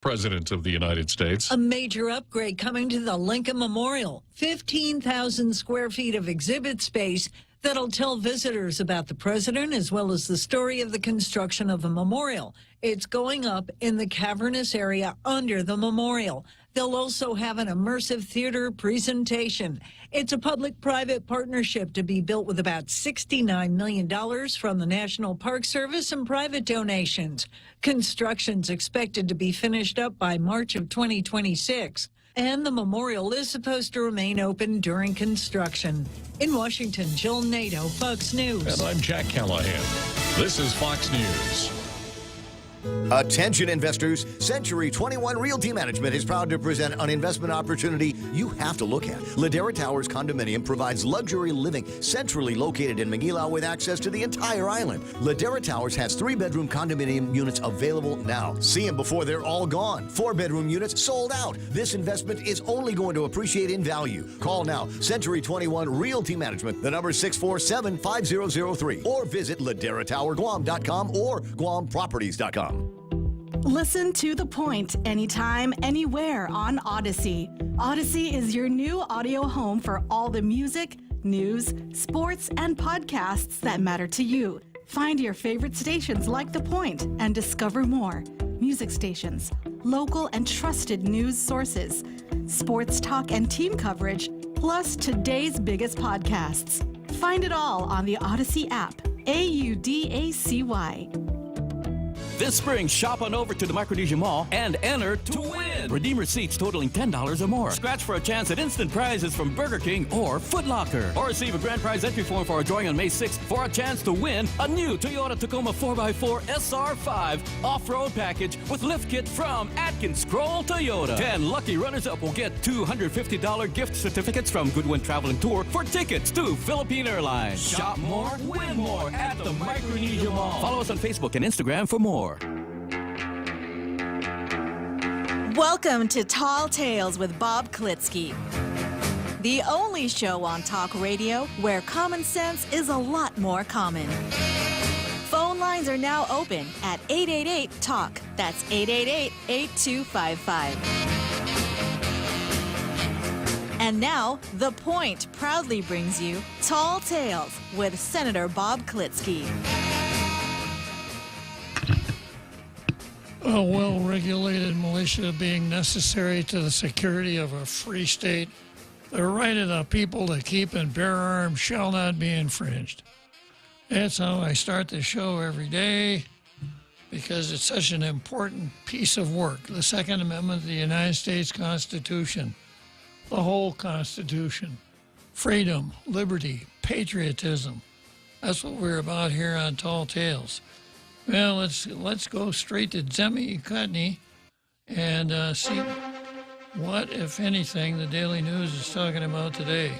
President of the United States. A major upgrade coming to the Lincoln Memorial. 15,000 square feet of exhibit space that'll tell visitors about the president as well as the story of the construction of the memorial. It's going up in the cavernous area under the memorial. They'll also have an immersive theater presentation. It's a public-private partnership to be built with about $69 million from the National Park Service and private donations. Construction's expected to be finished up by March of 2026. And the memorial is supposed to remain open during construction. In Washington, Jill Nato, Fox News. And I'm Jack Callahan. This is Fox News. Attention investors, Century 21 Realty Management is proud to present an investment opportunity you have to look at. Ladera Towers Condominium provides luxury living centrally located in Manila with access to the entire island. Ladera Towers has 3-bedroom condominium units available now. See them before they're all gone. 4-bedroom units sold out. This investment is only going to appreciate in value. Call now, Century 21 Realty Management. The number is 647-5003 or visit laderatowerguam.com or guamproperties.com. Listen to The Point anytime, anywhere on Odyssey. Odyssey is your new audio home for all the music, news, sports, and podcasts that matter to you. Find your favorite stations like The Point and discover more. Music stations, local and trusted news sources, sports talk and team coverage, plus today's biggest podcasts. Find it all on the Odyssey app. AUDACY. This spring, shop on over to the Micronesia Mall and enter to win. Redeem receipts totaling $10 or more. Scratch for a chance at instant prizes from Burger King or Foot Locker. Or receive a grand prize entry form for a drawing on May 6th for a chance to win a new Toyota Tacoma 4x4 SR5 off-road package with lift kit from Atkins Kroll Toyota. 10 lucky runners-up will get $250 gift certificates from Goodwin Travel and Tour for tickets to Philippine Airlines. Shop more, win more at the Micronesia Mall. Follow us on Facebook and Instagram for more. Welcome to Tall Tales with Bob Klitzkie, the only show on talk radio where common sense is a lot more common. Phone lines are now open at 888-TALK. That's 888-8255. And now, The Point proudly brings you Tall Tales with Senator Bob Klitzkie. A well-regulated militia being necessary to the security of a free state, the right of the people to keep and bear arms shall not be infringed. That's how I start the show every day, because it's such an important piece of work. The Second Amendment of the United States Constitution, the whole Constitution, freedom, liberty, patriotism. That's what we're about here on Tall Tales. Well, let's go straight to Zemi Kutney and see what, if anything, the Daily News is talking about today.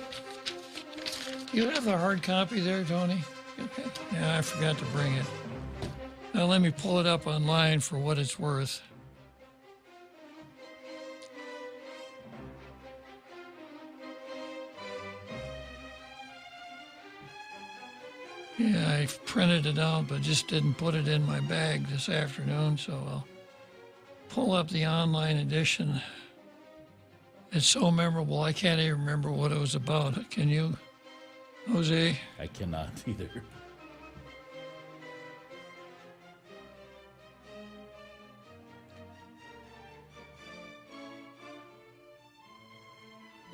You have the hard copy there, Tony? Okay. Yeah, I forgot to bring it. Now let me pull it up online for what it's worth. Yeah, I printed it out, but just didn't put it in my bag this afternoon, so I'll pull up the online edition. It's so memorable, I can't even remember what it was about. Can you, Jose? I cannot either.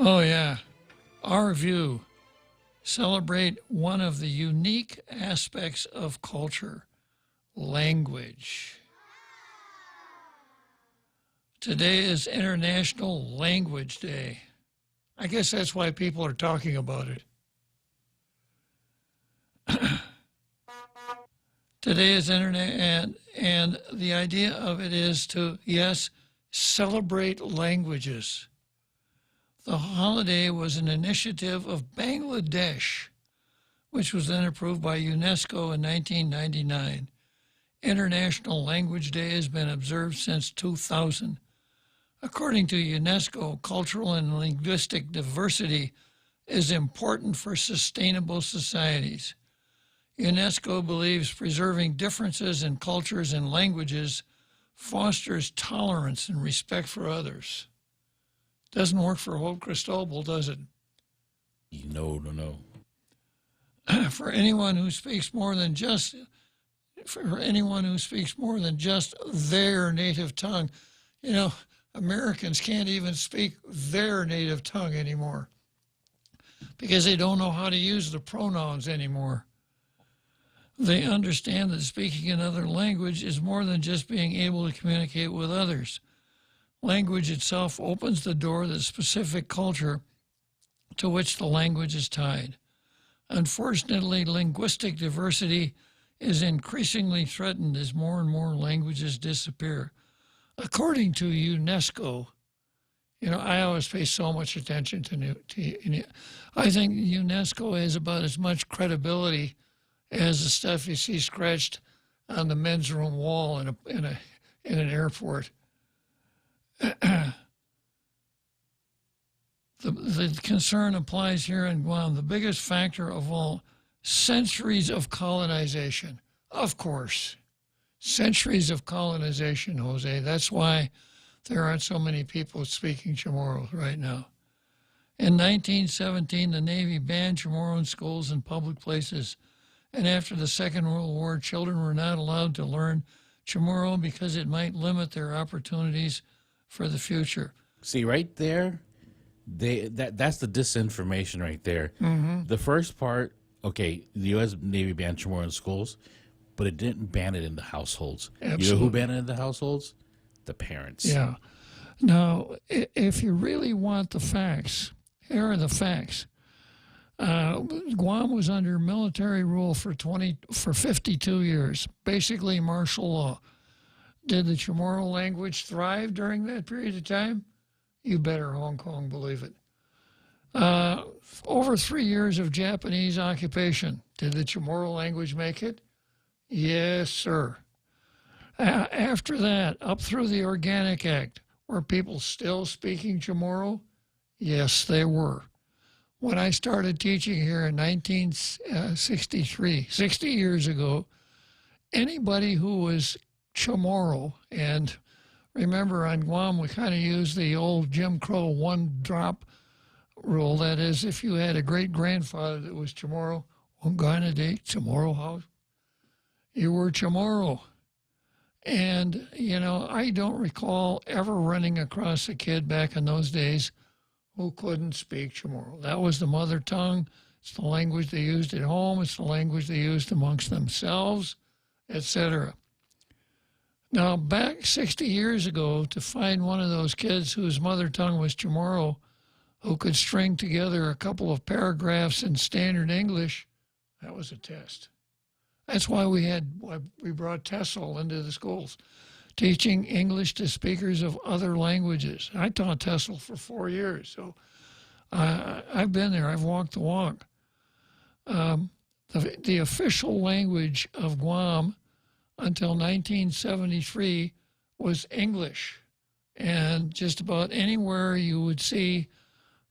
Oh, yeah. Our View. Celebrate one of the unique aspects of culture, language. Today is International Language Day. I guess that's why people are talking about it. Today is Internet, and the idea of it is to, yes, celebrate languages. The holiday was an initiative of Bangladesh, which was then approved by UNESCO in 1999. International Language Day has been observed since 2000. According to UNESCO, cultural and linguistic diversity is important for sustainable societies. UNESCO believes preserving differences in cultures and languages fosters tolerance and respect for others. Doesn't work for Hope Cristobal, does it? No. For anyone who speaks more than just their native tongue, Americans can't even speak their native tongue anymore because they don't know how to use the pronouns anymore. They understand that speaking another language is more than just being able to communicate with others. Language itself opens the door to the specific culture to which the language is tied. Unfortunately, linguistic diversity is increasingly threatened as more and more languages disappear. According to UNESCO, I always pay so much attention to I think UNESCO has about as much credibility as the stuff you see scratched on the men's room wall in an airport. The concern applies here in Guam. The biggest factor of all, centuries of colonization. Of course, centuries of colonization, Jose. That's why there aren't so many people speaking Chamorro right now. In 1917, the Navy banned Chamorro in schools and public places. And after the Second World War, children were not allowed to learn Chamorro because it might limit their opportunities for the future. See, right there, that's the disinformation right there. Mm-hmm. The first part, okay, the U.S. Navy banned Chamorro in schools, but it didn't ban it in the households. Absolutely. You know who banned it in the households? The parents. Yeah. Now, if you really want the facts, here are the facts. Guam was under military rule for 52 years, basically martial law. Did the Chamorro language thrive during that period of time? You better Hong Kong believe it. Over 3 years of Japanese occupation. Did the Chamorro language make it? Yes, sir. After that, up through the Organic Act, were people still speaking Chamorro? Yes, they were. When I started teaching here in 1963, 60 years ago, anybody who was Chamorro, and remember on Guam we kind of used the old Jim Crow one-drop rule. That is, if you had a great-grandfather that was Chamorro, Wanganade, Chamorro House, you were Chamorro. And, I don't recall ever running across a kid back in those days who couldn't speak Chamorro. That was the mother tongue. It's the language they used at home. It's the language they used amongst themselves, etc. Now, back 60 years ago, to find one of those kids whose mother tongue was Chamorro, who could string together a couple of paragraphs in standard English, that was a test. That's why we brought TESOL into the schools, teaching English to speakers of other languages. I taught TESOL for 4 years, so I've been there. I've walked the walk. The official language of Guam until 1973 was English, and just about anywhere you would see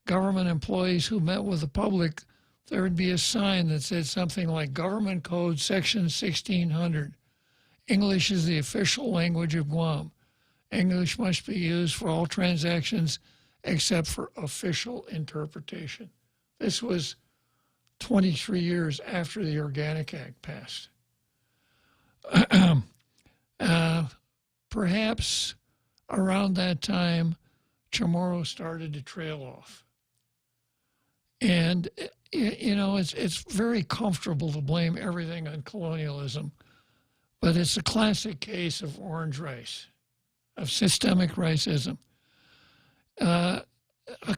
government employees who met with the public, there would be a sign that said something like Government Code Section 1600. English is the official language of Guam. English must be used for all transactions except for official interpretation. This was 23 years after the Organic Act passed. Perhaps around that time, Chamorro started to trail off. And, it's very comfortable to blame everything on colonialism, but it's a classic case of orange race, of systemic racism. A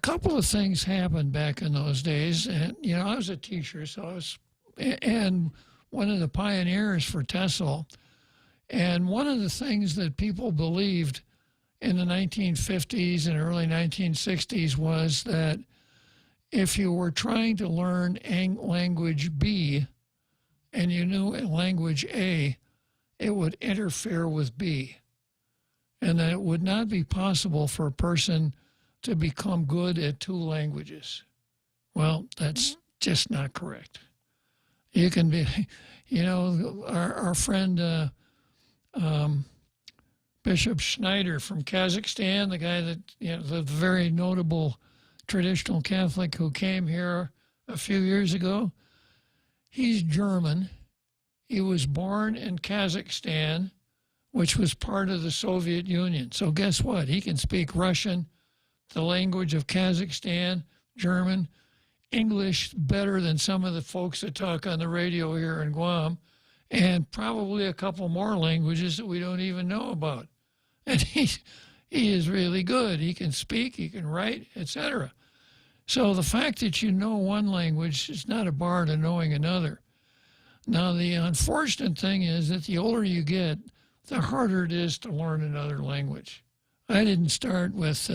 couple of things happened back in those days, and, I was a teacher, and one of the pioneers for TESOL, and one of the things that people believed in the 1950s and early 1960s was that if you were trying to learn language B and you knew language A, it would interfere with B, and that it would not be possible for a person to become good at two languages. Well, that's just not correct. You can be, our friend Bishop Schneider from Kazakhstan, the guy that, the very notable traditional Catholic who came here a few years ago. He's German. He was born in Kazakhstan, which was part of the Soviet Union. So guess what? He can speak Russian, the language of Kazakhstan, German, English better than some of the folks that talk on the radio here in Guam, and probably a couple more languages that we don't even know about. And he is really good. He can speak, he can write, etc. So the fact that you know one language is not a bar to knowing another. Now, the unfortunate thing is that the older you get, the harder it is to learn another language. I didn't start with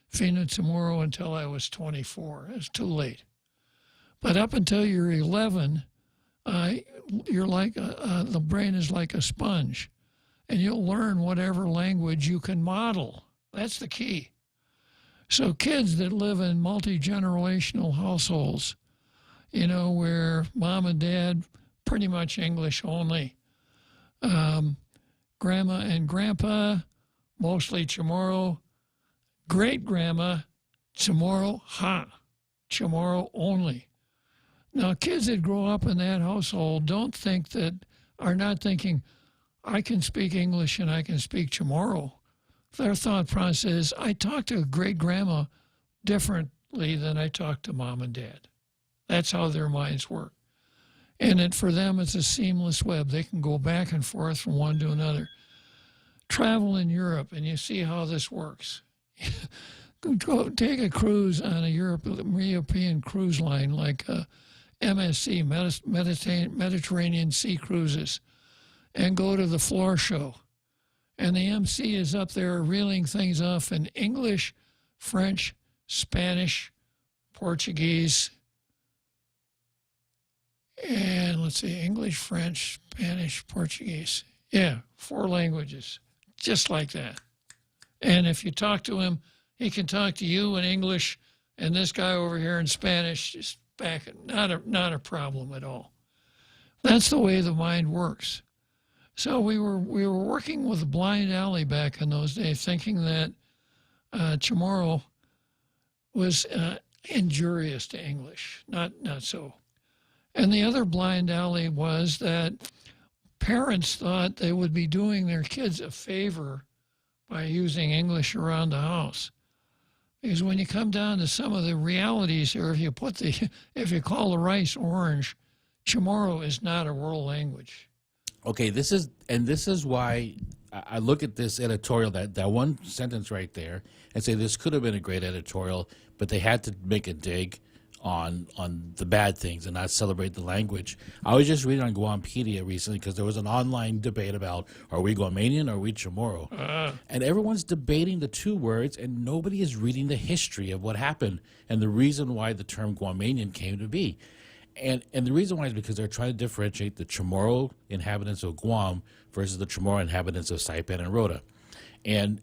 Fino Chamorro until I was 24. It was too late. But up until you're 11, you're like the brain is like a sponge, and you'll learn whatever language you can model. That's the key. So kids that live in multi-generational households, where mom and dad pretty much English only, grandma and grandpa mostly Chamorro, great-grandma Chamorro Chamorro only. Now, kids that grow up in that household are not thinking, I can speak English and I can speak Chamorro. Their thought process is, I talk to great-grandma differently than I talk to mom and dad. That's how their minds work. And for them, it's a seamless web. They can go back and forth from one to another. Travel in Europe, and you see how this works. Go take a cruise on a European cruise line like MSC, Mediterranean Sea Cruises, and go to the floor show. And the MC is up there reeling things off in English, French, Spanish, Portuguese, and let's see, English, French, Spanish, Portuguese. Yeah, 4 languages, just like that. And if you talk to him, he can talk to you in English, and this guy over here in Spanish, just back, not a problem at all. That's the way the mind works. So we were working with Blind Alley back in those days, thinking that Chamorro was injurious to English. Not so. And the other blind alley was that parents thought they would be doing their kids a favor by using English around the house. Because when you come down to some of the realities here, if you call the rice orange, Chamorro is not a world language. Okay, this is why I look at this editorial, that one sentence right there, and say this could have been a great editorial, but they had to make a dig on the bad things and not celebrate the language. I was just reading on Guampedia recently because there was an online debate about, are we Guamanian or are we Chamorro? And everyone's debating the two words, and nobody is reading the history of what happened and the reason why the term Guamanian came to be. And the reason why is because they're trying to differentiate the Chamorro inhabitants of Guam versus the Chamorro inhabitants of Saipan and Rota. And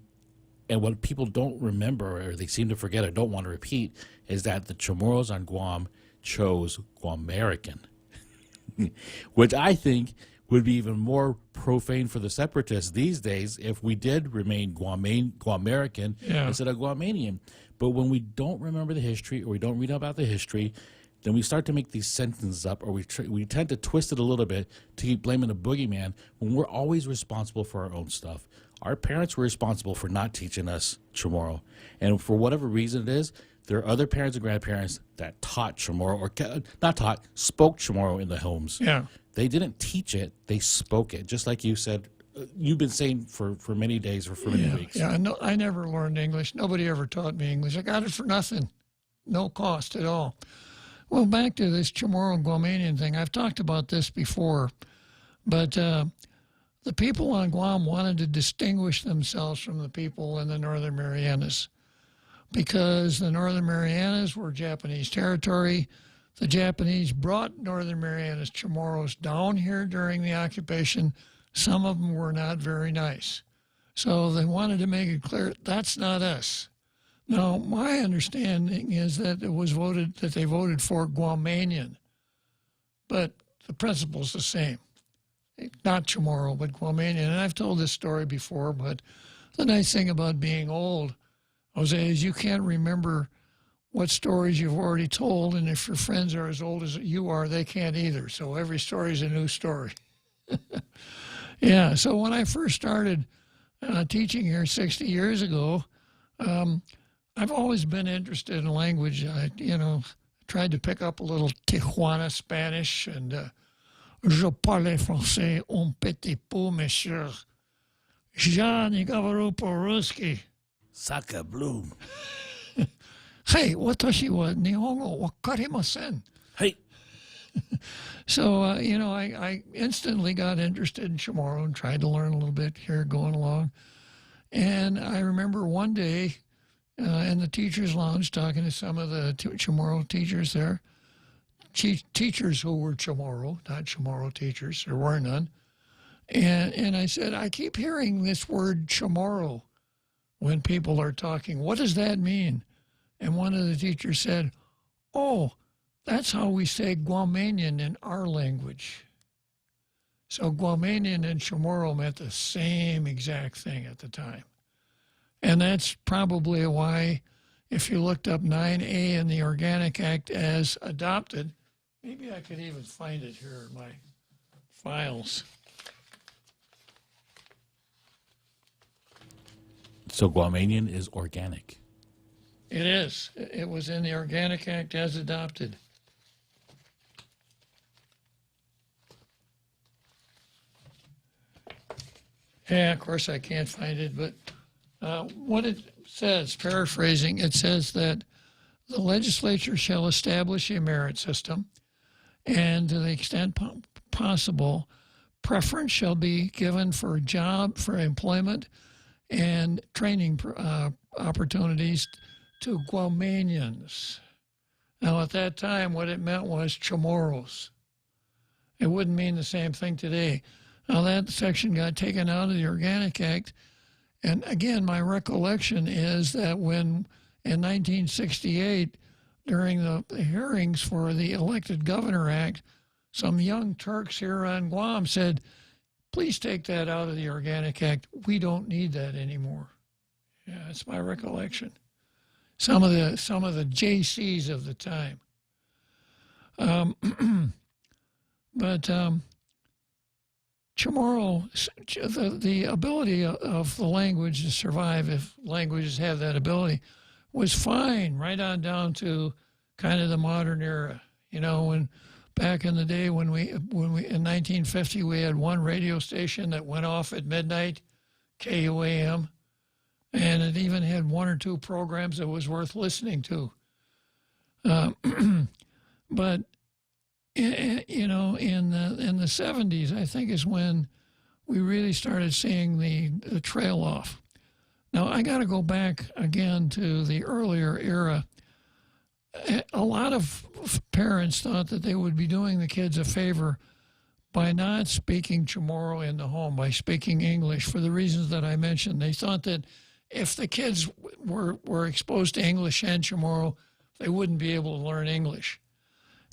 what people don't remember, or they seem to forget or don't want to repeat, is that the Chamorros on Guam chose Guamerican, which I think would be even more profane for the separatists these days if we did remain Guamerican instead of Guamanian. But when we don't remember the history, or we don't read about the history, then we start to make these sentences up, or we tend to twist it a little bit to keep blaming the boogeyman when we're always responsible for our own stuff. Our parents were responsible for not teaching us Chamorro. And for whatever reason it is, there are other parents and grandparents that taught Chamorro, or not taught, spoke Chamorro in the homes. Yeah. They didn't teach it, they spoke it, just like you said. You've been saying for many days or for many weeks. Yeah, I never learned English. Nobody ever taught me English. I got it for nothing. No cost at all. Well, back to this Chamorro and Guamanian thing. I've talked about this before, but the people on Guam wanted to distinguish themselves from the people in the Northern Marianas because the Northern Marianas were Japanese territory. The Japanese brought Northern Marianas Chamorros down here during the occupation. Some of them were not very nice. So they wanted to make it clear, that's not us. Now, my understanding is that they voted for Guamanian, but the principle's the same. Not Chamorro, but Guamanian. And I've told this story before, but The nice thing about being old, Jose, is you can't remember what stories you've already told, and if your friends are as old as you are, they can't either. So every story is a new story. Yeah, so when I first started teaching here 60 years ago, I've always been interested in language. I, tried to pick up a little Tijuana Spanish, and je parle français un petit peu, monsieur. Ja nie говорю по-русски. Saka Bloom. Hey, watashi wa nihongo wakarimasen. Hey. So, I instantly got interested in Chamorro and tried to learn a little bit here going along. And I remember one day in the teacher's lounge talking to some of the Chamorro teachers there, teachers who were Chamorro, not Chamorro teachers, there were none. And I said, I keep hearing this word Chamorro when people are talking. What does that mean? And one of the teachers said, oh, that's how we say Guamanian in our language. So Guamanian and Chamorro meant the same exact thing at the time. And that's probably why, if you looked up 9A in the Organic Act as adopted, maybe I could even find it here in my files. So Guamanian is organic. It is. It was in the Organic Act as adopted. Yeah, of course I can't find it, but what it says, paraphrasing, it says that the legislature shall establish a merit system, and to the extent possible, preference shall be given for employment and training opportunities to Guamanians. Now, at that time, what it meant was Chamorros. It wouldn't mean the same thing today. Now, that section got taken out of the Organic Act. And again, my recollection is that when in 1968, during the hearings for the Elected Governor Act, some young Turks here on Guam said, please take that out of the Organic Act. We don't need that anymore. Yeah, that's my recollection. Some of the JCs of the time. But Chamorro, the ability of the language to survive, if languages have that ability, was fine right on down to kind of the modern era. When back in the day when we in 1950 we had one radio station that went off at midnight, KUAM, and it even had one or two programs that was worth listening to. But in the 70s, I think is when we really started seeing the trail off. Now, I got to go back again to the earlier era. A lot of parents thought that they would be doing the kids a favor by not speaking Chamorro in the home, by speaking English, for the reasons that I mentioned. They thought that if the kids were exposed to English and Chamorro, they wouldn't be able to learn English.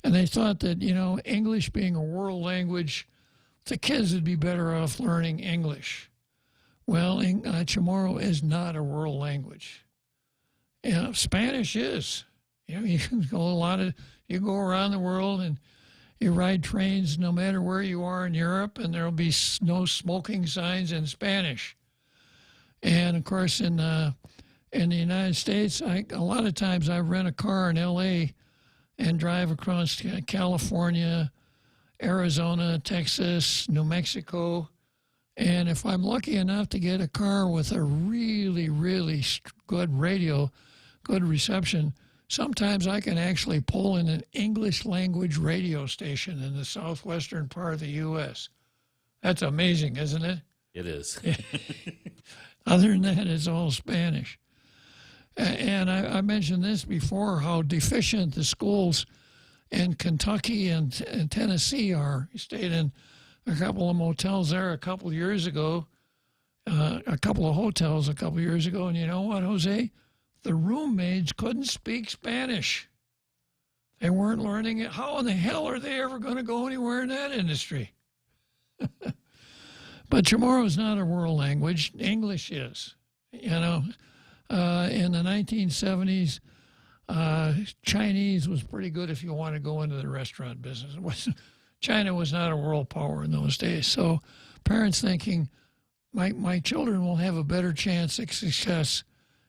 And they thought that, English being a world language, the kids would be better off learning English. Well, Chamorro is not a world language. Spanish is. You can you go around the world and you ride trains no matter where you are in Europe, and there'll be no smoking signs in Spanish. And of course, in the United States, a lot of times I rent a car in L.A. and drive across California, Arizona, Texas, New Mexico. And if I'm lucky enough to get a car with a really, really good radio, good reception, sometimes I can actually pull in an English language radio station in the southwestern part of the U.S. That's amazing, isn't it? It is. Other than that, it's all Spanish. And I mentioned this before, how deficient the schools in Kentucky and Tennessee are. You stayed in a couple of motels there a couple of years ago, a couple of hotels a couple of years ago, and you know what, Jose? The roommates couldn't speak Spanish. They weren't learning it. How in the hell are they ever going to go anywhere in that industry? But Chamorro is not a world language. English is. You know, in the 1970s, Chinese was pretty good if you want to go into the restaurant business. China was not a world power in those days. So parents thinking, my children will have a better chance of success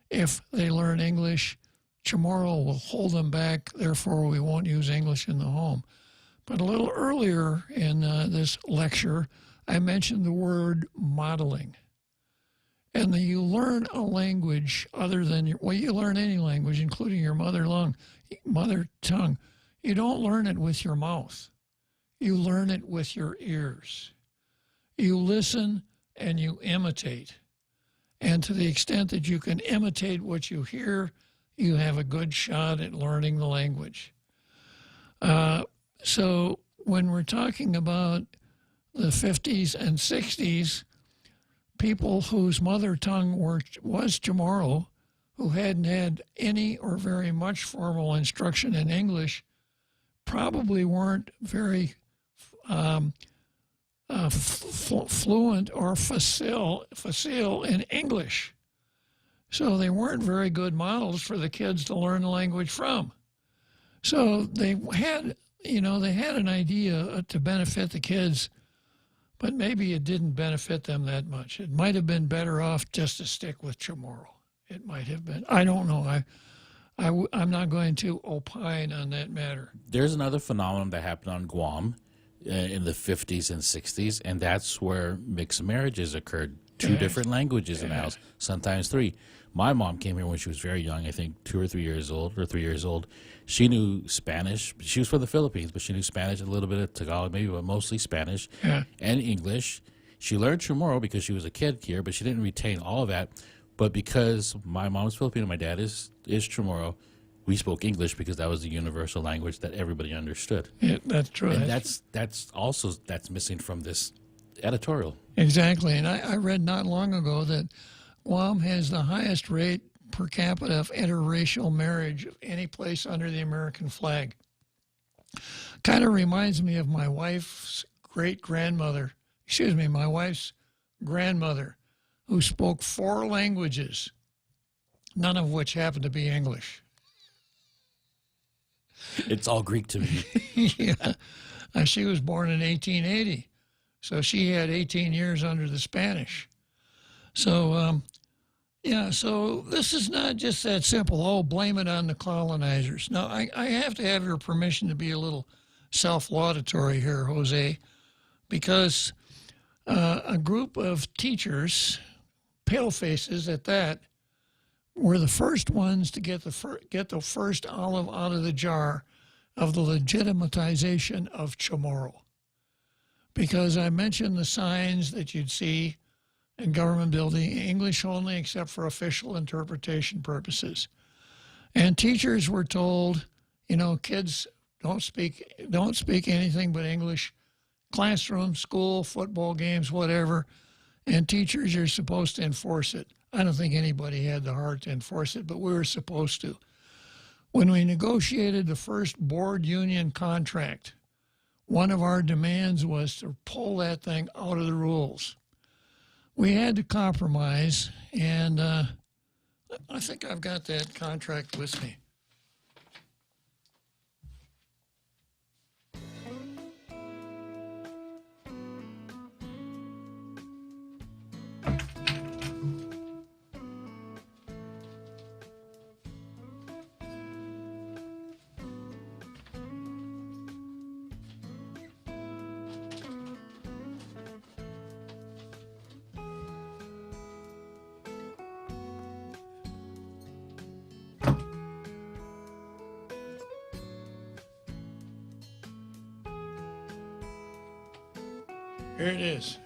if they learn English. Chamorro will hold them back, therefore we won't use English in the home. But a little earlier in this lecture, I mentioned the word modeling. And that you learn a language other than you learn any language, including your mother tongue. You don't learn it with your mouth. You learn it with your ears. You listen and you imitate. And to the extent that you can imitate what you hear, you have a good shot at learning the language. So when we're talking about the 50s and 60s, people whose mother tongue was Chamorro, who hadn't had any or very much formal instruction in English, probably weren't very fluent or facile in English. So they weren't very good models for the kids to learn the language from. So they had an idea to benefit the kids, but maybe it didn't benefit them that much. It might have been better off just to stick with Chamorro. It might have been. I don't know. I'm not going to opine on that matter. There's another phenomenon that happened on Guam in the 50s and 60s, and that's where mixed marriages occurred. Two different languages in the house, sometimes three. My mom came here when she was very young, I think 2 or 3 years old, or 3 years old. She knew Spanish. She was from the Philippines, but she knew Spanish, a little bit of Tagalog, maybe, but mostly Spanish and English. She learned Chamorro because she was a kid here, but she didn't retain all of that. But because my mom's Filipino, my dad is Chamorro, we spoke English because that was the universal language that everybody understood. Yeah, that's true. And that's missing from this editorial. Exactly. And I read not long ago that Guam has the highest rate per capita of interracial marriage of any place under the American flag. Kind of reminds me of my wife's great-grandmother, my wife's grandmother, who spoke 4 languages, none of which happened to be English. It's all Greek to me. Yeah. She was born in 1880, so she had 18 years under the Spanish. So, so this is not just that simple, blame it on the colonizers. Now, I have to have your permission to be a little self-laudatory here, Jose, because a group of teachers, palefaces at that, were the first ones to get the first olive out of the jar of the legitimatization of Chamorro. Because I mentioned the signs that you'd see in government building, English only except for official interpretation purposes. And teachers were told, kids don't speak anything but English, classroom, school, football games, whatever, and teachers are supposed to enforce it. I don't think anybody had the heart to enforce it, but we were supposed to. When we negotiated the first board union contract, one of our demands was to pull that thing out of the rules. We had to compromise, and I think I've got that contract with me. Here it is.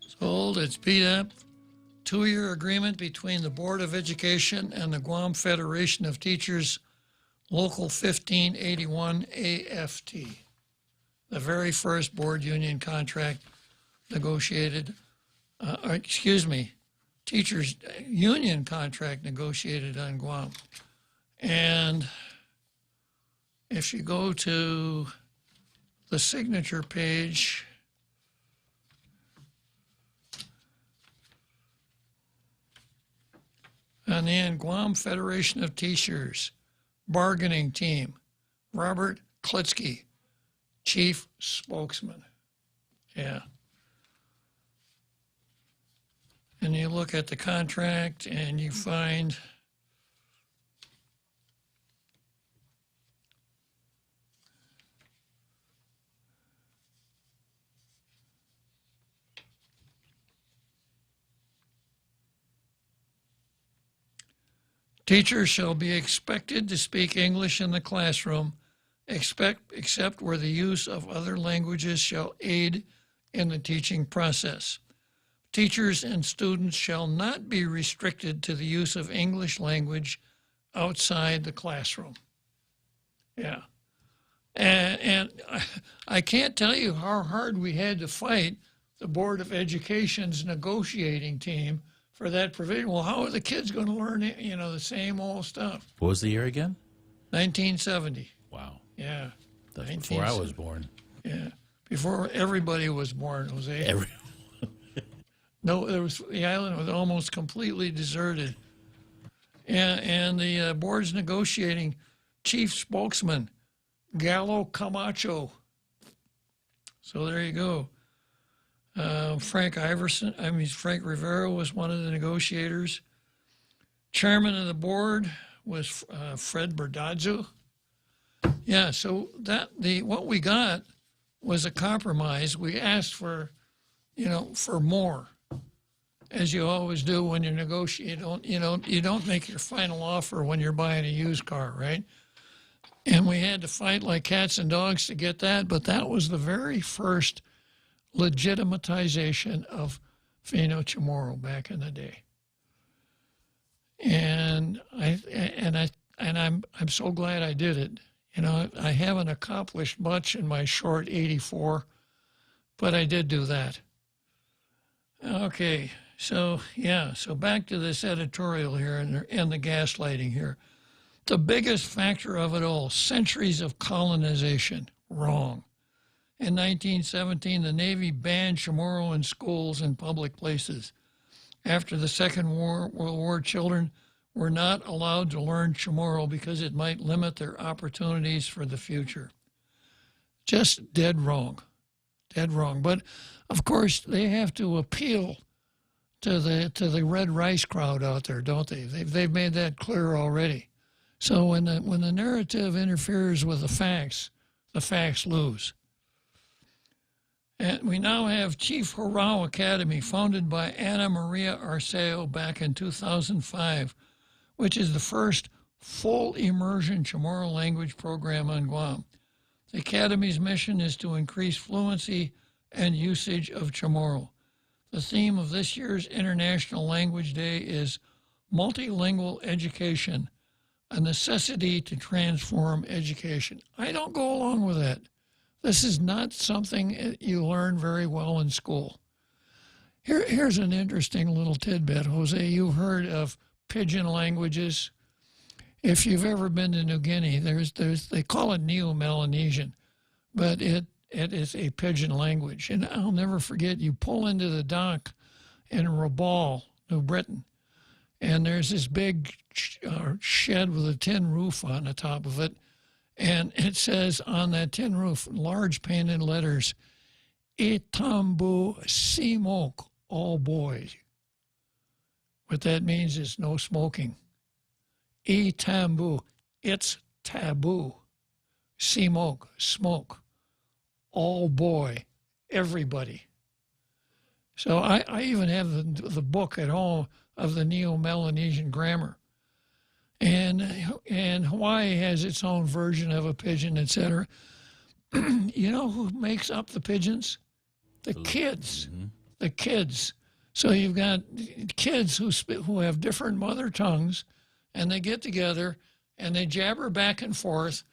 It's old, it's beat up. 2-year agreement between the Board of Education and the Guam Federation of Teachers, Local 1581 AFT. The very first board union contract negotiated, teachers union contract negotiated on Guam. And if you go to the signature page, and then Guam Federation of Teachers, bargaining team, Robert Klitzkie, chief spokesman. Yeah. And you look at the contract and you find teachers shall be expected to speak English in the classroom, except where the use of other languages shall aid in the teaching process. Teachers and students shall not be restricted to the use of English language outside the classroom. Yeah. And I can't tell you how hard we had to fight the Board of Education's negotiating team for that provision. Well, how are the kids going to learn, the same old stuff? What was the year again? 1970. Wow. Yeah. That's before I was born. Yeah. Before everybody was born, Jose. No, the island was almost completely deserted. And the board's negotiating chief spokesman, Gallo Camacho. So there you go. Frank Rivera was one of the negotiators. Chairman of the board was Fred Berdazzo. Yeah, so what we got was a compromise. We asked for more, as you always do when you negotiate. You don't make your final offer when you're buying a used car, right? And we had to fight like cats and dogs to get that, but that was the very first legitimatization of Fino Chamorro back in the day. And I'm so glad I did it. I haven't accomplished much in my short 84, but I did do that. Okay, so back to this editorial here and the gaslighting here. The biggest factor of it all, centuries of colonization, wrong. In 1917, the Navy banned Chamorro in schools and public places. After the Second World War, children were not allowed to learn Chamorro because it might limit their opportunities for the future. Just dead wrong. But of course, they have to appeal to the red rice crowd out there, don't they? They've made that clear already. So when the narrative interferes with the facts lose. And we now have Chief Horao Academy, founded by Ana Maria Arceo back in 2005, which is the first full immersion Chamorro language program on Guam. The Academy's mission is to increase fluency and usage of Chamorro. The theme of this year's International Language Day is multilingual education, a necessity to transform education. I don't go along with that. This is not something you learn very well in school. Here's an interesting little tidbit, Jose. You've heard of pidgin languages. If you've ever been to New Guinea, they call it Neo-Melanesian, but it is a pidgin language. And I'll never forget, you pull into the dock in Rabaul, New Britain, and there's this big shed with a tin roof on the top of it, and it says on that tin roof, large painted letters, Itambu Simok, all boys. What that means is no smoking. Itambu, it's taboo. Simok, smoke. All boy, everybody. So I even have the book at home of the Neo-Melanesian grammar. And Hawaii has its own version of a pidgin, etc. You know who makes up the pidgins? The kids. Mm-hmm. The kids. So you've got kids who have different mother tongues, and they get together and they jabber back and forth,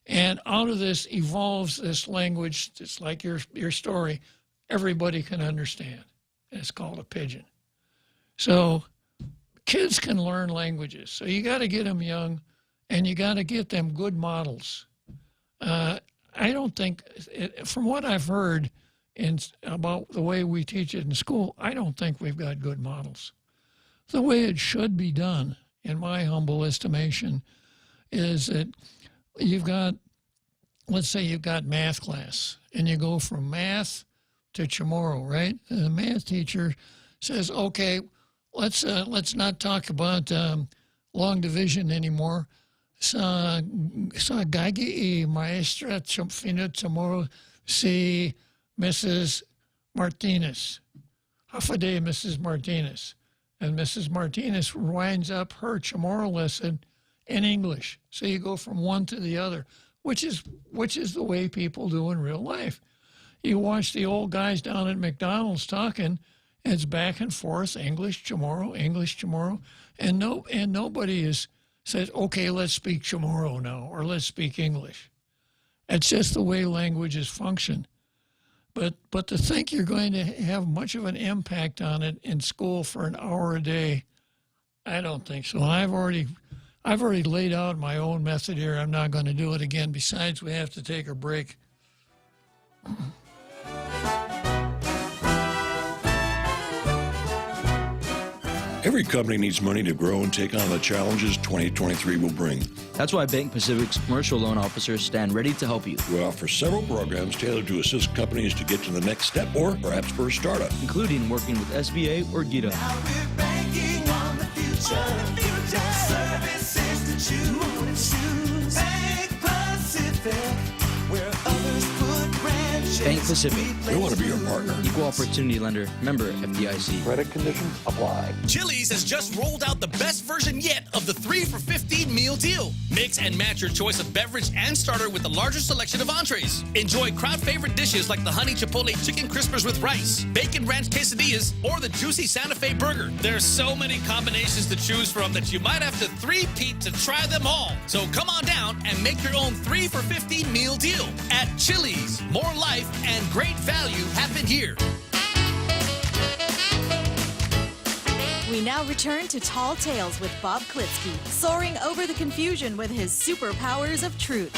and out of this evolves this language. It's like your story. Everybody can understand. It's called a pidgin. So kids can learn languages. So you got to get them young, and you got to get them good models. I don't think, from what I've heard about the way we teach it in school, I don't think we've got good models. The way it should be done, in my humble estimation, is that you've got, let's say you've got math class, and you go from math to tomorrow, right? And the math teacher says, okay, let's not talk about long division anymore. Sa gagi maestra fino tomorrow si Mrs. Martinez. Half a day, Mrs. Martinez. And Mrs. Martinez winds up her tomorrow lesson in English. So you go from one to the other, which is the way people do in real life. You watch the old guys down at McDonald's talking, it's back and forth, English tomorrow, and nobody says, okay, let's speak tomorrow now, or let's speak English. It's just the way languages function. But to think you're going to have much of an impact on it in school for an hour a day, I don't think so. And I've already laid out my own method here. I'm not going to do it again. Besides, we have to take a break. Every company needs money to grow and take on the challenges 2023 will bring. That's why Bank Pacific's commercial loan officers stand ready to help you. We offer several programs tailored to assist companies to get to the next step or perhaps for a startup, including working with SBA or GITA. Now we're banking on the future. Services to choose. Bank Pacific, where others put branches. Bank Pacific. we want to be your partner. Equal opportunity lender. Member FDIC. Credit conditions apply. Chili's has just rolled out the best version yet of the 3 for $15 meal deal. Mix and match your choice of beverage and starter with the largest selection of entrees. Enjoy crowd favorite dishes like the honey chipotle chicken crispers with rice, bacon ranch quesadillas, or the juicy Santa Fe burger. There's so many combinations to choose from that you might have to three-peat to try them all. So come on down and make your own 3 for $15 meal deal at Chili's. More life and great value happen here. We now return to Tall Tales with Bob Klitzkie, soaring over the confusion with his superpowers of truth.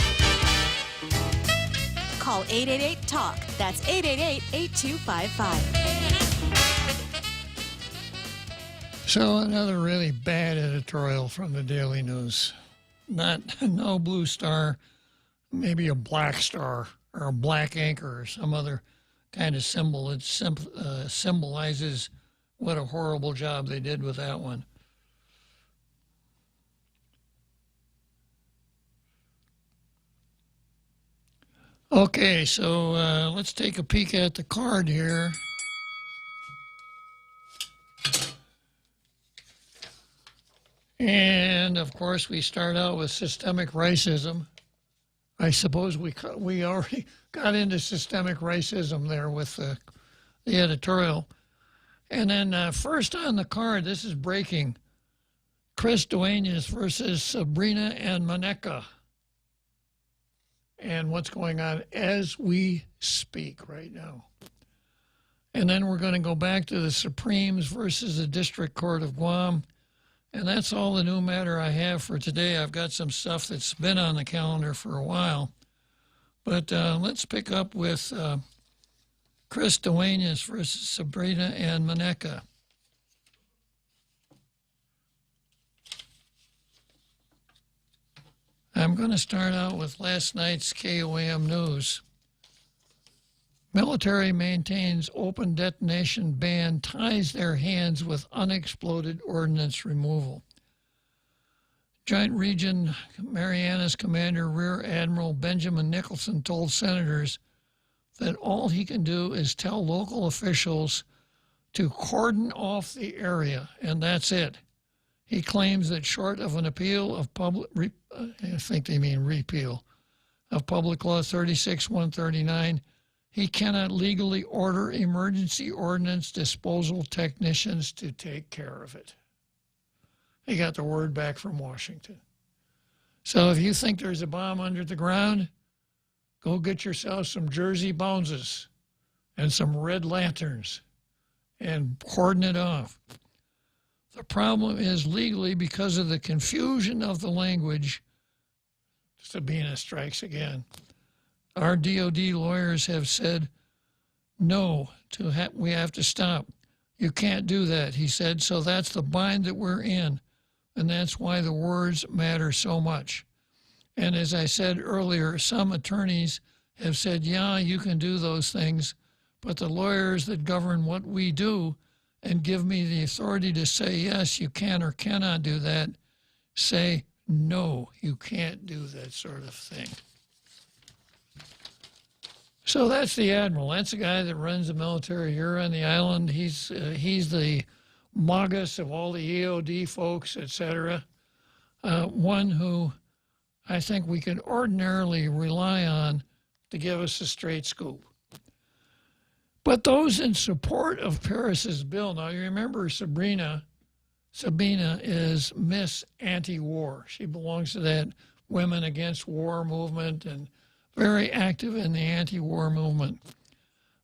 Call 888-TALK. That's 888-8255. So another really bad editorial from the Daily News. No blue star, maybe a black star or a black anchor or some other kind of symbol that symbolizes what a horrible job they did with that one. Okay, so let's take a peek at the card here. And, of course, we start out with systemic racism. I suppose we already got into systemic racism there with the editorial. And then first on the card, this is breaking. Chris Duenas versus Sabrina and Maneka. And what's going on as we speak right now. And then we're going to go back to the Supremes versus the District Court of Guam. And that's all the new matter I have for today. I've got some stuff that's been on the calendar for a while. But let's pick up with Chris Duenas versus Sabrina and Maneka. I'm going to start out with last night's KOAM news. Military maintains open detonation ban ties their hands with unexploded ordnance removal. Joint Region Marianas Commander Rear Admiral Benjamin Nicholson told senators that all he can do is tell local officials to cordon off the area, and that's it. He claims that short of an appeal of I think they mean repeal, of Public Law 36-139, he cannot legally order emergency ordnance disposal technicians to take care of it. He got the word back from Washington. So if you think there's a bomb under the ground, go get yourself some Jersey Boneses and some red lanterns and cordon it off. The problem is legally, because of the confusion of the language, Sabina strikes again. our DOD lawyers have said, no, we have to stop. You can't do that, he said. So that's the bind that we're in. And that's why the words matter so much. And as I said earlier, some attorneys have said, yeah, you can do those things, but the lawyers that govern what we do and give me the authority to say, yes, you can or cannot do that, say, no, you can't do that sort of thing. So that's the admiral. That's the guy that runs the military here on the island. He's the magus of all the EOD folks, etc. One who I think we can ordinarily rely on to give us a straight scoop. But those in support of Paris's bill, now you remember Sabina is Miss Anti-War. She belongs to that Women Against War movement and very active in the anti-war movement.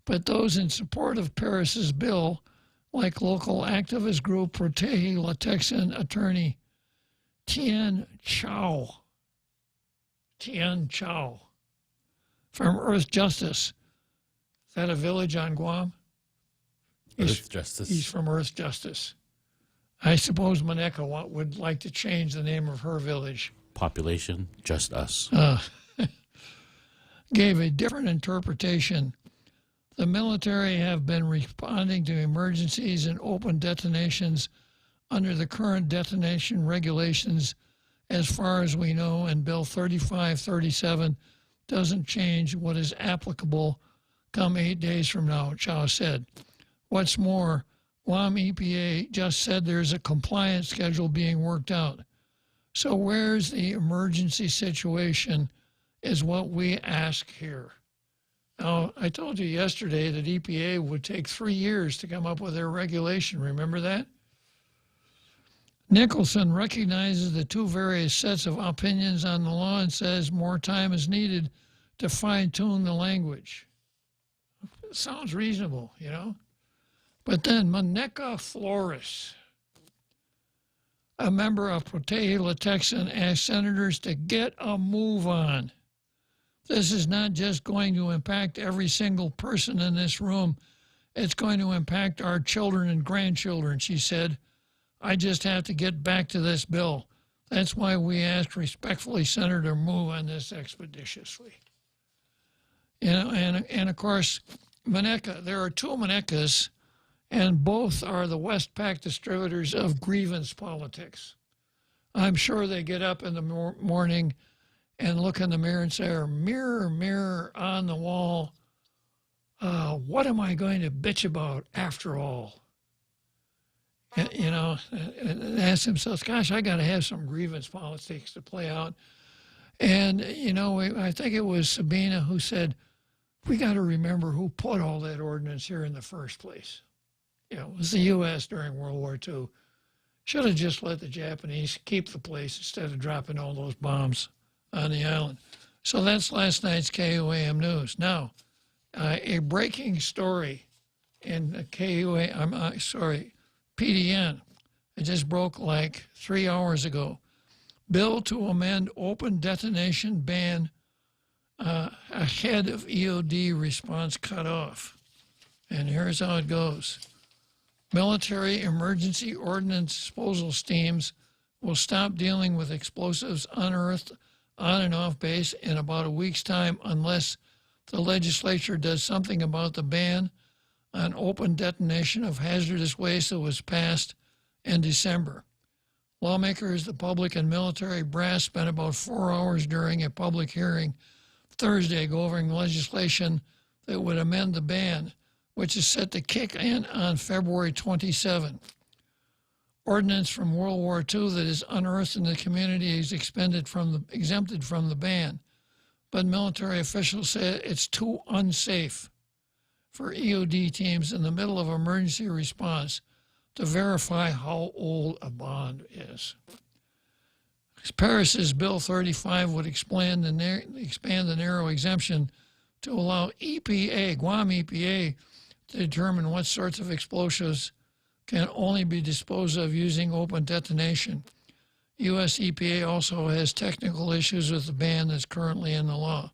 But those in support of Paris's bill, like local activist group Protehe Latexan attorney Tian Chao from Earth Justice. Is that a village on Guam? Earth Justice. He's from Earth Justice. I suppose Maneka would like to change the name of her village. Population, just us. Gave a different interpretation. The military have been responding to emergencies and open detonations under the current detonation regulations as far as we know, and Bill 3537 doesn't change what is applicable come 8 days from now, Chow said. What's more, Guam EPA just said there's a compliance schedule being worked out. So where's the emergency situation is what we ask here. Now, I told you yesterday that EPA would take 3 years to come up with their regulation. Remember that? Nicholson recognizes the two various sets of opinions on the law and says more time is needed to fine-tune the language. It sounds reasonable, you know? But then Maneka Flores, a member of Protehe Latexan, asked senators to get a move on. This is not just going to impact every single person in this room. It's going to impact our children and grandchildren, she said. I just have to get back to this bill. That's why we asked respectfully Senator to move on this expeditiously. You know, and of course, Maneka, there are two Manekas, and both are the Westpac distributors of grievance politics. I'm sure they get up in the morning and look in the mirror and say, mirror, mirror on the wall, what am I going to bitch about after all? You know, and ask themselves, gosh, I got to have some grievance politics to play out. And, you know, I think it was Sabina who said, we got to remember who put all that ordinance here in the first place. You know, it was the U.S. during World War II. Should have just let the Japanese keep the place instead of dropping all those bombs on the island. So that's last night's KUAM News. Now, a breaking story in PDN. It just broke like 3 hours ago. Bill to amend open detonation ban ahead of EOD response cut off. And here's how it goes. Military emergency ordnance disposal teams will stop dealing with explosives unearthed on and off base in about a week's time unless the legislature does something about the ban on open detonation of hazardous waste that was passed in December. Lawmakers, the public, and military brass spent about 4 hours during a public hearing Thursday going legislation that would amend the ban, which is set to kick in on February 27. Ordnance from World War II that is unearthed in the community is exempted from the ban, but military officials say it's too unsafe for EOD teams in the middle of emergency response to verify how old a bond is. Paris's Bill 35 would expand the narrow exemption to allow EPA, Guam EPA, to determine what sorts of explosives can only be disposed of using open detonation. U.S. EPA also has technical issues with the ban that's currently in the law.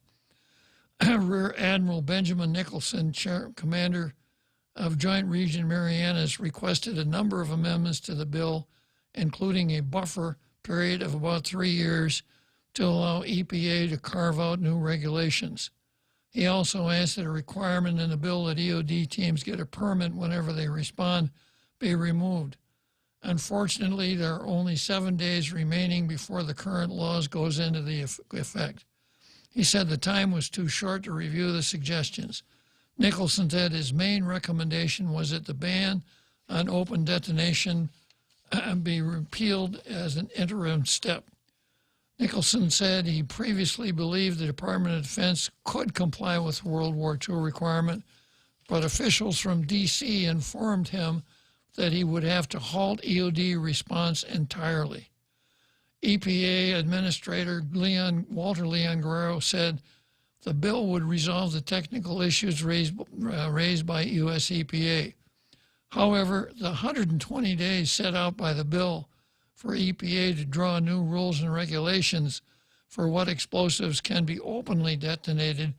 Rear Admiral Benjamin Nicholson, commander of Joint Region Marianas, requested a number of amendments to the bill, including a buffer period of about 3 years to allow EPA to carve out new regulations. He also asked that a requirement in the bill that EOD teams get a permit whenever they respond be removed. Unfortunately, there are only 7 days remaining before the current laws goes into the effect. He said the time was too short to review the suggestions. Nicholson said his main recommendation was that the ban on open detonation be repealed as an interim step. Nicholson said he previously believed the Department of Defense could comply with the World War II requirement, but officials from D.C. informed him that he would have to halt EOD response entirely. EPA Administrator Walter Leon Guerrero said the bill would resolve the technical issues raised by U.S. EPA. However, the 120 days set out by the bill for EPA to draw new rules and regulations for what explosives can be openly detonated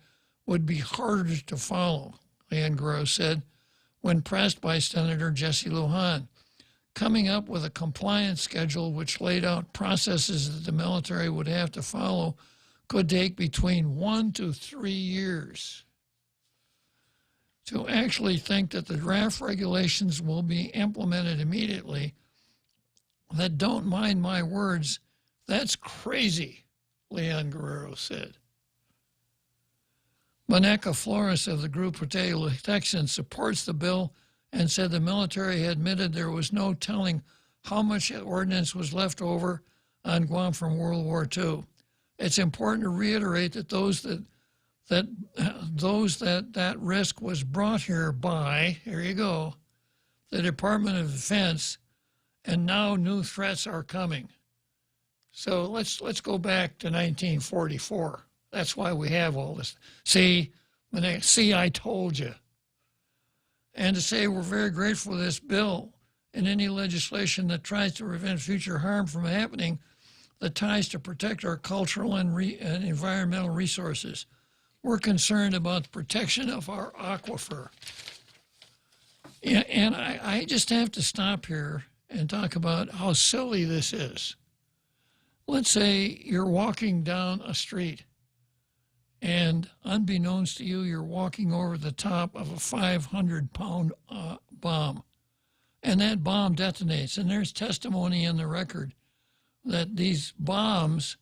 would be harder to follow, Leon Guerrero said when pressed by Senator Jesse Lujan. Coming up with a compliance schedule which laid out processes that the military would have to follow could take between 1 to 3 years. To actually think that the draft regulations will be implemented immediately, that don't mind my words, that's crazy, Leon Guerrero said. Monica Flores of the group Protege Texans supports the bill and said the military had admitted there was no telling how much ordnance was left over on Guam from World War II. It's important to reiterate that that risk was brought here by, here you go, the Department of Defense, and now new threats are coming. So let's go back to 1944. That's why we have all this. See, I told you. And to say we're very grateful for this bill and any legislation that tries to prevent future harm from happening that ties to protect our cultural and environmental resources. We're concerned about the protection of our aquifer. Yeah, and I just have to stop here and talk about how silly this is. Let's say you're walking down a street and unbeknownst to you, you're walking over the top of a 500-pound bomb. And that bomb detonates. And there's testimony in the record that these bombs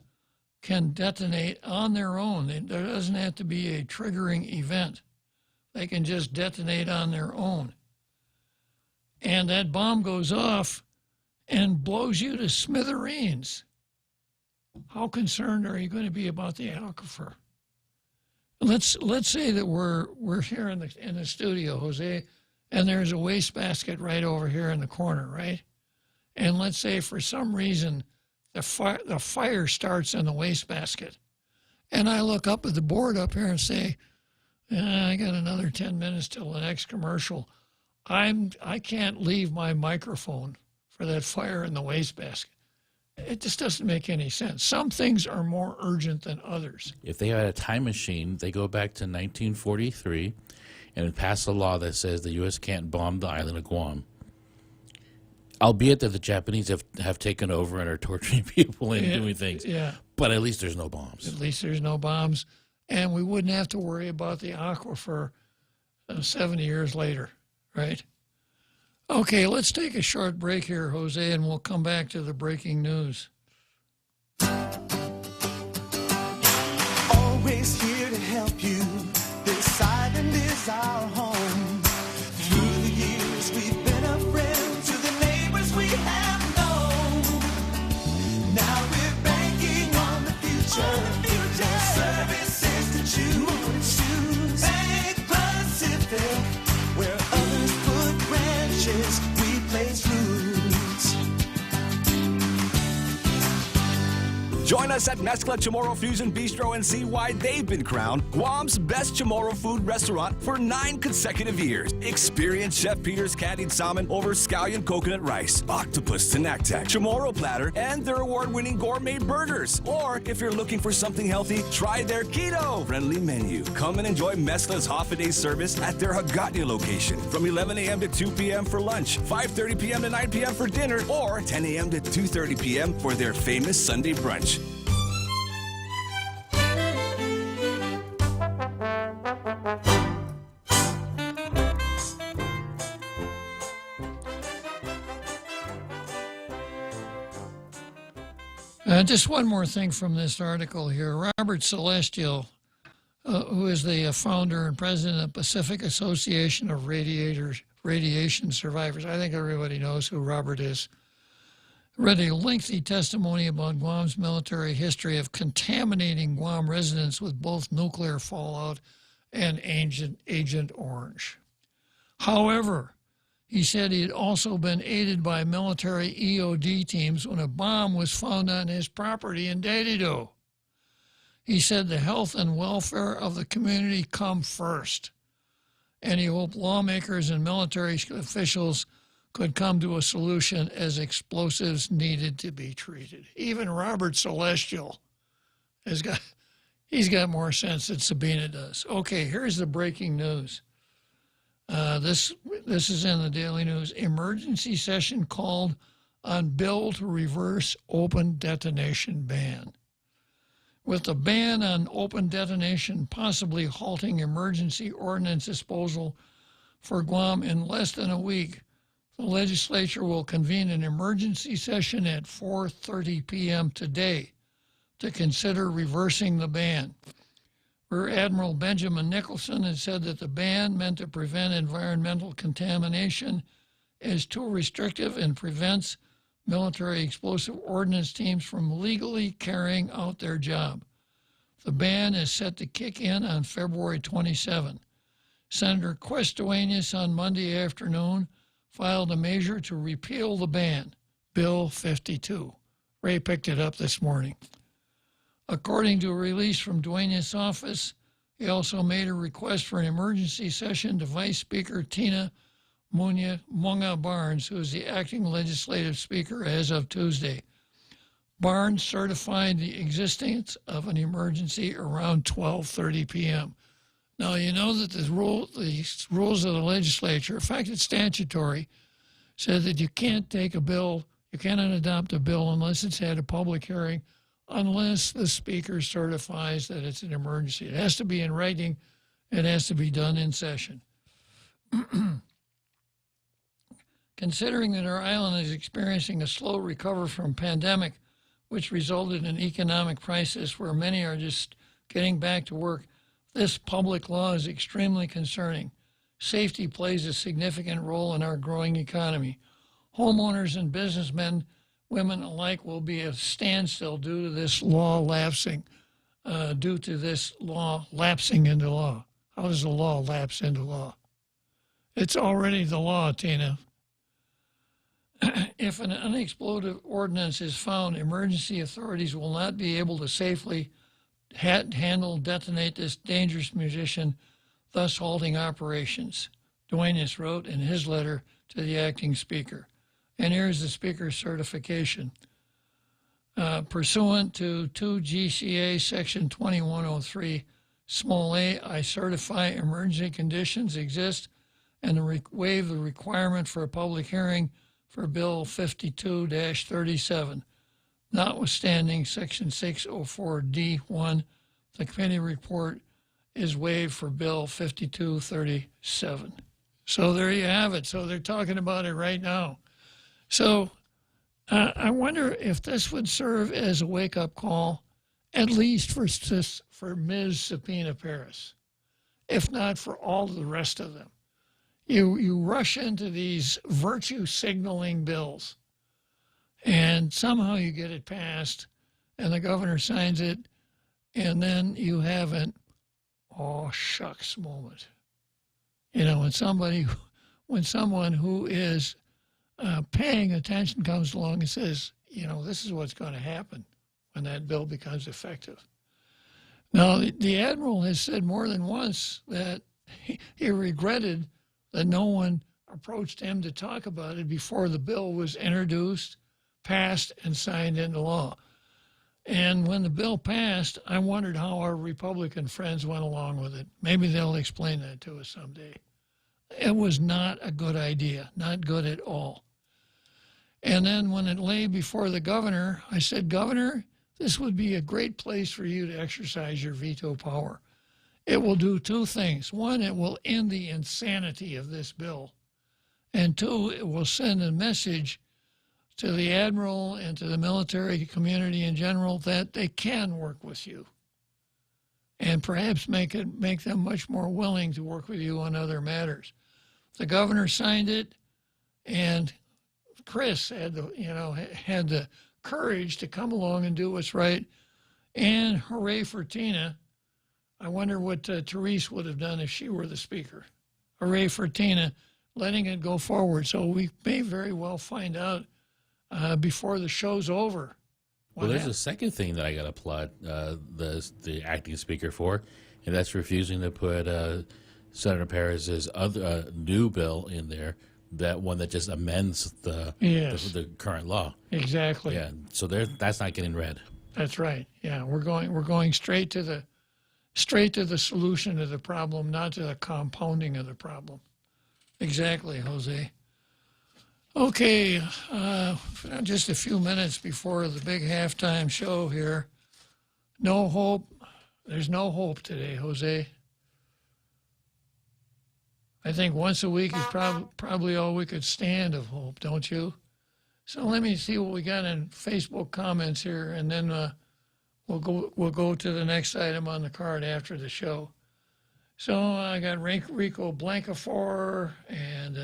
can detonate on their own. There doesn't have to be a triggering event. They can just detonate on their own. And that bomb goes off and blows you to smithereens. How concerned are you going to be about the aquifer? Let's say that we're here in the studio, Jose, and there's a wastebasket right over here in the corner, right? And let's say for some reason the fire starts in the wastebasket, and I look up at the board up here and say, I got another 10 minutes till the next commercial. I can't leave my microphone for that fire in the wastebasket. It just doesn't make any sense. Some things are more urgent than others. If they had a time machine, they go back to 1943 and pass a law that says the U.S. can't bomb the island of Guam. Albeit that the Japanese have taken over and are torturing people and doing things. Yeah. But at least there's no bombs. At least there's no bombs. And we wouldn't have to worry about the aquifer 70 years later, right? Okay, let's take a short break here, Jose, and we'll come back to the breaking news. Always here to help you. This island is our home. Through the years, we've been a friend to the neighbors we have known. Now we're banking on the future. Services to choose. Bank Pacific, where others put branches, we place roots. Join us at Mezcla Chamorro Fusion Bistro and see why they've been crowned Guam's best Chamorro food restaurant for 9 consecutive years. Experience Chef Peter's candied salmon over scallion coconut rice, octopus tinactac, Chamorro platter, and their award-winning gourmet burgers. Or if you're looking for something healthy, try their keto-friendly menu. Come and enjoy Mezcla's half-a-day service at their Hagåtña location from 11 a.m. to 2 p.m. for lunch, 5:30 p.m. to 9 p.m. for dinner, or 10 a.m. to 2:30 p.m. for their famous Sunday brunch. Just one more thing from this article here. Robert Celestial, who is the founder and president of Pacific Association of Radiation Survivors. I think everybody knows who Robert is. Read a lengthy testimony about Guam's military history of contaminating Guam residents with both nuclear fallout and Agent Orange. However, he said he had also been aided by military EOD teams when a bomb was found on his property in Dadido. He said the health and welfare of the community come first, and he hoped lawmakers and military officials could come to a solution as explosives needed to be treated. Even Robert Celestial he's got more sense than Sabina does. Okay, here's the breaking news. This is in the Daily News. Emergency session called on bill to reverse open detonation ban. With the ban on open detonation possibly halting emergency ordnance disposal for Guam in less than a week, the legislature will convene an emergency session at 4:30 p.m. today to consider reversing the ban. Rear Admiral Benjamin Nicholson has said that the ban meant to prevent environmental contamination is too restrictive and prevents military explosive ordnance teams from legally carrying out their job. The ban is set to kick in on February 27. Senator Quest Duenas on Monday afternoon filed a measure to repeal the ban, Bill 52. Ray picked it up this morning. According to a release from Duenas' office, he also made a request for an emergency session to Vice Speaker Tina Munga Barnes, who is the acting legislative speaker as of Tuesday. Barnes certified the existence of an emergency around 12:30 p.m. Now, you know that the rules of the legislature, in fact, it's statutory, says that you can't take a bill, you cannot adopt a bill unless it's had a public hearing, unless the speaker certifies that it's an emergency. It has to be in writing. It has to be done in session. Considering that our island is experiencing a slow recovery from pandemic, which resulted in economic crisis where many are just getting back to work, this public law is extremely concerning. Safety plays a significant role in our growing economy. Homeowners and businessmen, women alike, will be at a standstill due to this law lapsing into law. How does the law lapse into law? It's already the law, Tina. If an unexploded ordnance is found, emergency authorities will not be able to safely detonate this dangerous munition, thus halting operations, Duenas wrote in his letter to the acting speaker. And here's the speaker's certification. Pursuant to 2 GCA Section 2103, small a, I certify emergency conditions exist and waive the requirement for a public hearing for Bill 52-37. Notwithstanding Section 604D1, the committee report is waived for Bill 5237. So there you have it. So they're talking about it right now. So I wonder if this would serve as a wake-up call, at least for Ms. Subpoena Paris, if not for all of the rest of them. You rush into these virtue signaling bills, and somehow you get it passed, and the governor signs it, and then you have an oh shucks moment. You know, when someone who is paying attention comes along and says, you know, this is what's going to happen. when that bill becomes effective. Now, the Admiral has said more than once that he regretted that no one approached him to talk about it before the bill was introduced, passed, and signed into law. And when the bill passed, I wondered how our Republican friends went along with it. Maybe they'll explain that to us someday. It was not a good idea, not good at all. And then when it lay before the governor, I said, Governor, this would be a great place for you to exercise your veto power. It will do two things. One, it will end the insanity of this bill. And two, it will send a message to the Admiral and to the military community in general that they can work with you. And perhaps make them much more willing to work with you on other matters. The governor signed it, and Chris had the courage to come along and do what's right. And hooray for Tina. I wonder what Therese would have done if she were the speaker. Hooray for Tina, letting it go forward. So we may very well find out before the show's over. Well, there's a second thing that I got to applaud the acting speaker for, and that's refusing to put Senator Perez's other new bill in there, that one that just amends the current law. Exactly. Yeah. So that's not getting read. That's right. Yeah, we're going straight to the solution of the problem, not to the compounding of the problem. Exactly, Jose. Okay, just a few minutes before the big halftime show here. No hope. There's no hope today, Jose. I think once a week is probably all we could stand of hope, don't you? So let me see what we got in Facebook comments here, and then we'll go to the next item on the card after the show. So I got Rico Blancafor and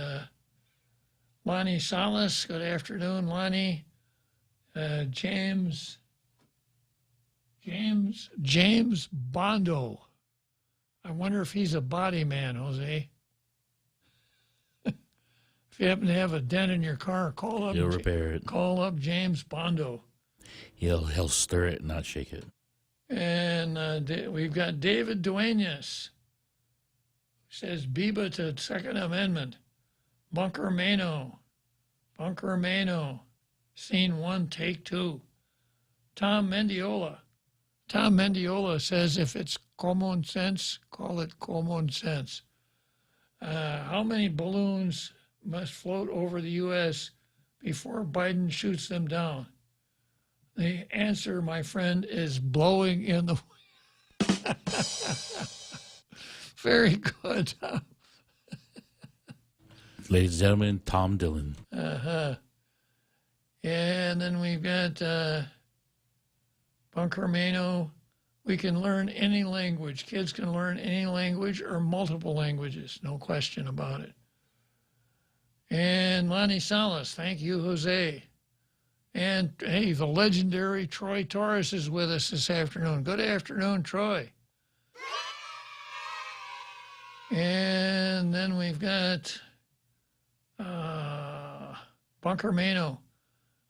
Lonnie Salas. Good afternoon, Lonnie. James Bondo. I wonder if he's a body man, Jose. If you happen to have a dent in your car, call up. He'll repair it. Call up James Bondo. He'll stir it, not shake it. And we've got David Duenas. Says Biba to Second Amendment. Bunker Mano. Scene 1, take 2. Tom Mendiola. Tom Mendiola says if it's common sense, call it common sense. How many balloons must float over the U.S. before Biden shoots them down? The answer, my friend, is blowing in the Very good, Tom. Ladies and gentlemen, Tom Dillon. Uh-huh. And then we've got Bunker Mano. We can learn any language. Kids can learn any language or multiple languages. No question about it. And Lonnie Salas. Thank you, Jose. And, hey, the legendary Troy Torres is with us this afternoon. Good afternoon, Troy. And then we've got Bunker Mano.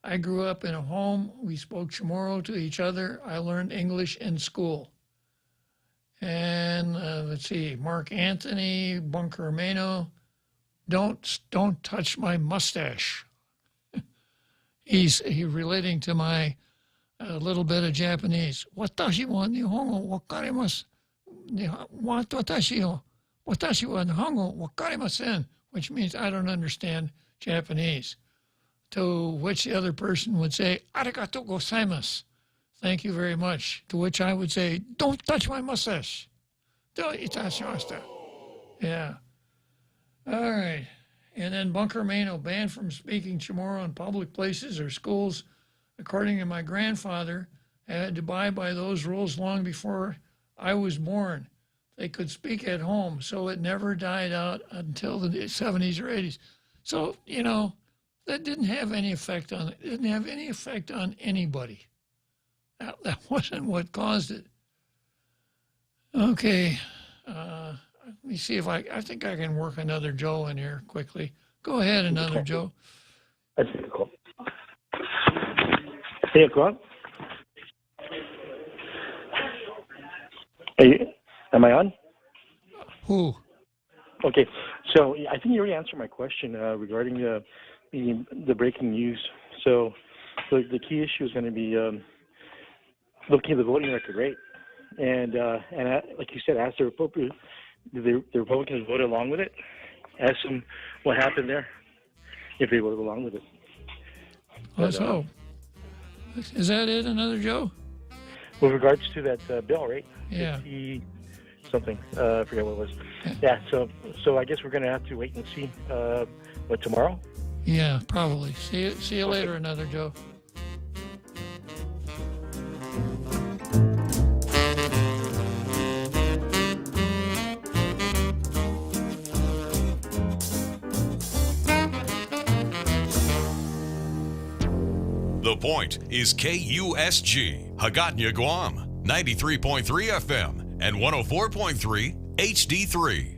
I grew up in a home. We spoke Chamorro to each other. I learned English in school. And let's see, Mark Anthony, Bunker Mano. Don't touch my mustache. He's relating to my little bit of Japanese. Watashi wa nihongo wakarimasu. Watashi wa nihongo wakarimasen, which means I don't understand Japanese. To which the other person would say, arigatou gozaimasu. Thank you very much. To which I would say, don't touch my mustache. Do itashimashita. Yeah. All right. And then Bunker Mano, banned from speaking Chamorro in public places or schools. According to my grandfather, I had to abide by those rules long before I was born. They could speak at home, so it never died out until the 70s or 80s. So, you know, that didn't have any effect on it. It didn't have any effect on anybody. That wasn't what caused it. Okay. Let me see if I think I can work another Joe in here quickly. Go ahead, another Joe. Am I on? Who? Okay, so I think you already answered my question regarding the breaking news. So the key issue is going to be looking at the voting record, right? And like you said, ask the Republicans vote along with it. Ask them what happened there if they voted along with it. Let's hope. Is that it, another Joe? With regards to that bill, right? Yeah. 50 something. I forget what it was. Yeah. So I guess we're going to have to wait and see. What, tomorrow? Yeah, probably. See you later, another Joe. The Point is KUSG, Hagåtña, Guam, 93.3 FM and 104.3 HD3.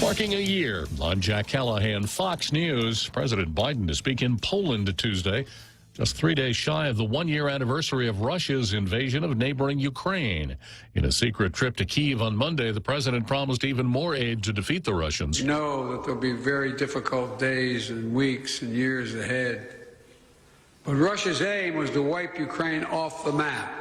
Marking a year, I'm Jack Callahan, Fox News. President Biden to speak in Poland Tuesday, just 3 days shy of the one-year anniversary of Russia's invasion of neighboring Ukraine. In a secret trip to Kyiv on Monday, the president promised even more aid to defeat the Russians. We know that there'll be very difficult days and weeks and years ahead. But Russia's aim was to wipe Ukraine off the map.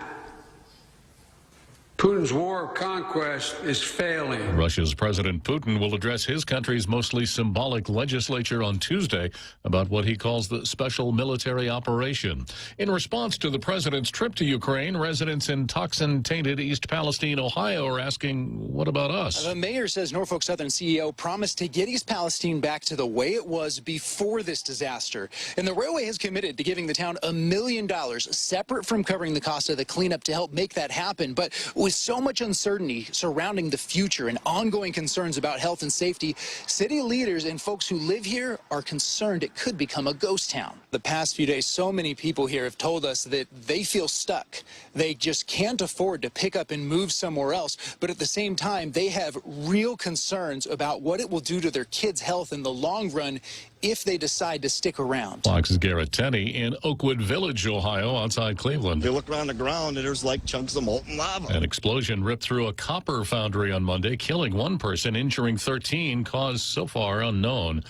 Putin's war of conquest is failing. Russia's President Putin will address his country's mostly symbolic legislature on Tuesday about what he calls the special military operation. In response to the president's trip to Ukraine, residents in toxin-tainted East Palestine, Ohio are asking, what about us? The mayor says Norfolk Southern CEO promised to get East Palestine back to the way it was before this disaster. And the railway has committed to giving the town $1 million separate from covering the cost of the cleanup to help make that happen. But with so much uncertainty surrounding the future and ongoing concerns about health and safety, city leaders and folks who live here are concerned it could become a ghost town. The past few days, so many people here have told us that they feel stuck. They just can't afford to pick up and move somewhere else. But at the same time, they have real concerns about what it will do to their kids' health in the long run if they decide to stick around. Fox's Garrett Tenney in Oakwood Village, Ohio, outside Cleveland. They looked around the ground and there's like chunks of molten lava. An explosion ripped through a copper foundry on Monday, killing one person, injuring 13, cause so far unknown.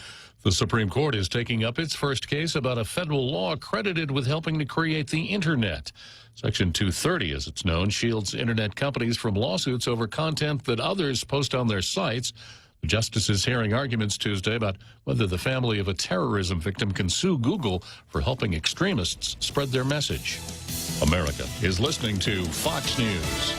The Supreme Court is taking up its first case about a federal law credited with helping to create the Internet. Section 230, as it's known, shields Internet companies from lawsuits over content that others post on their sites. The justice is hearing arguments Tuesday about whether the family of a terrorism victim can sue Google for helping extremists spread their message. America is listening to Fox News.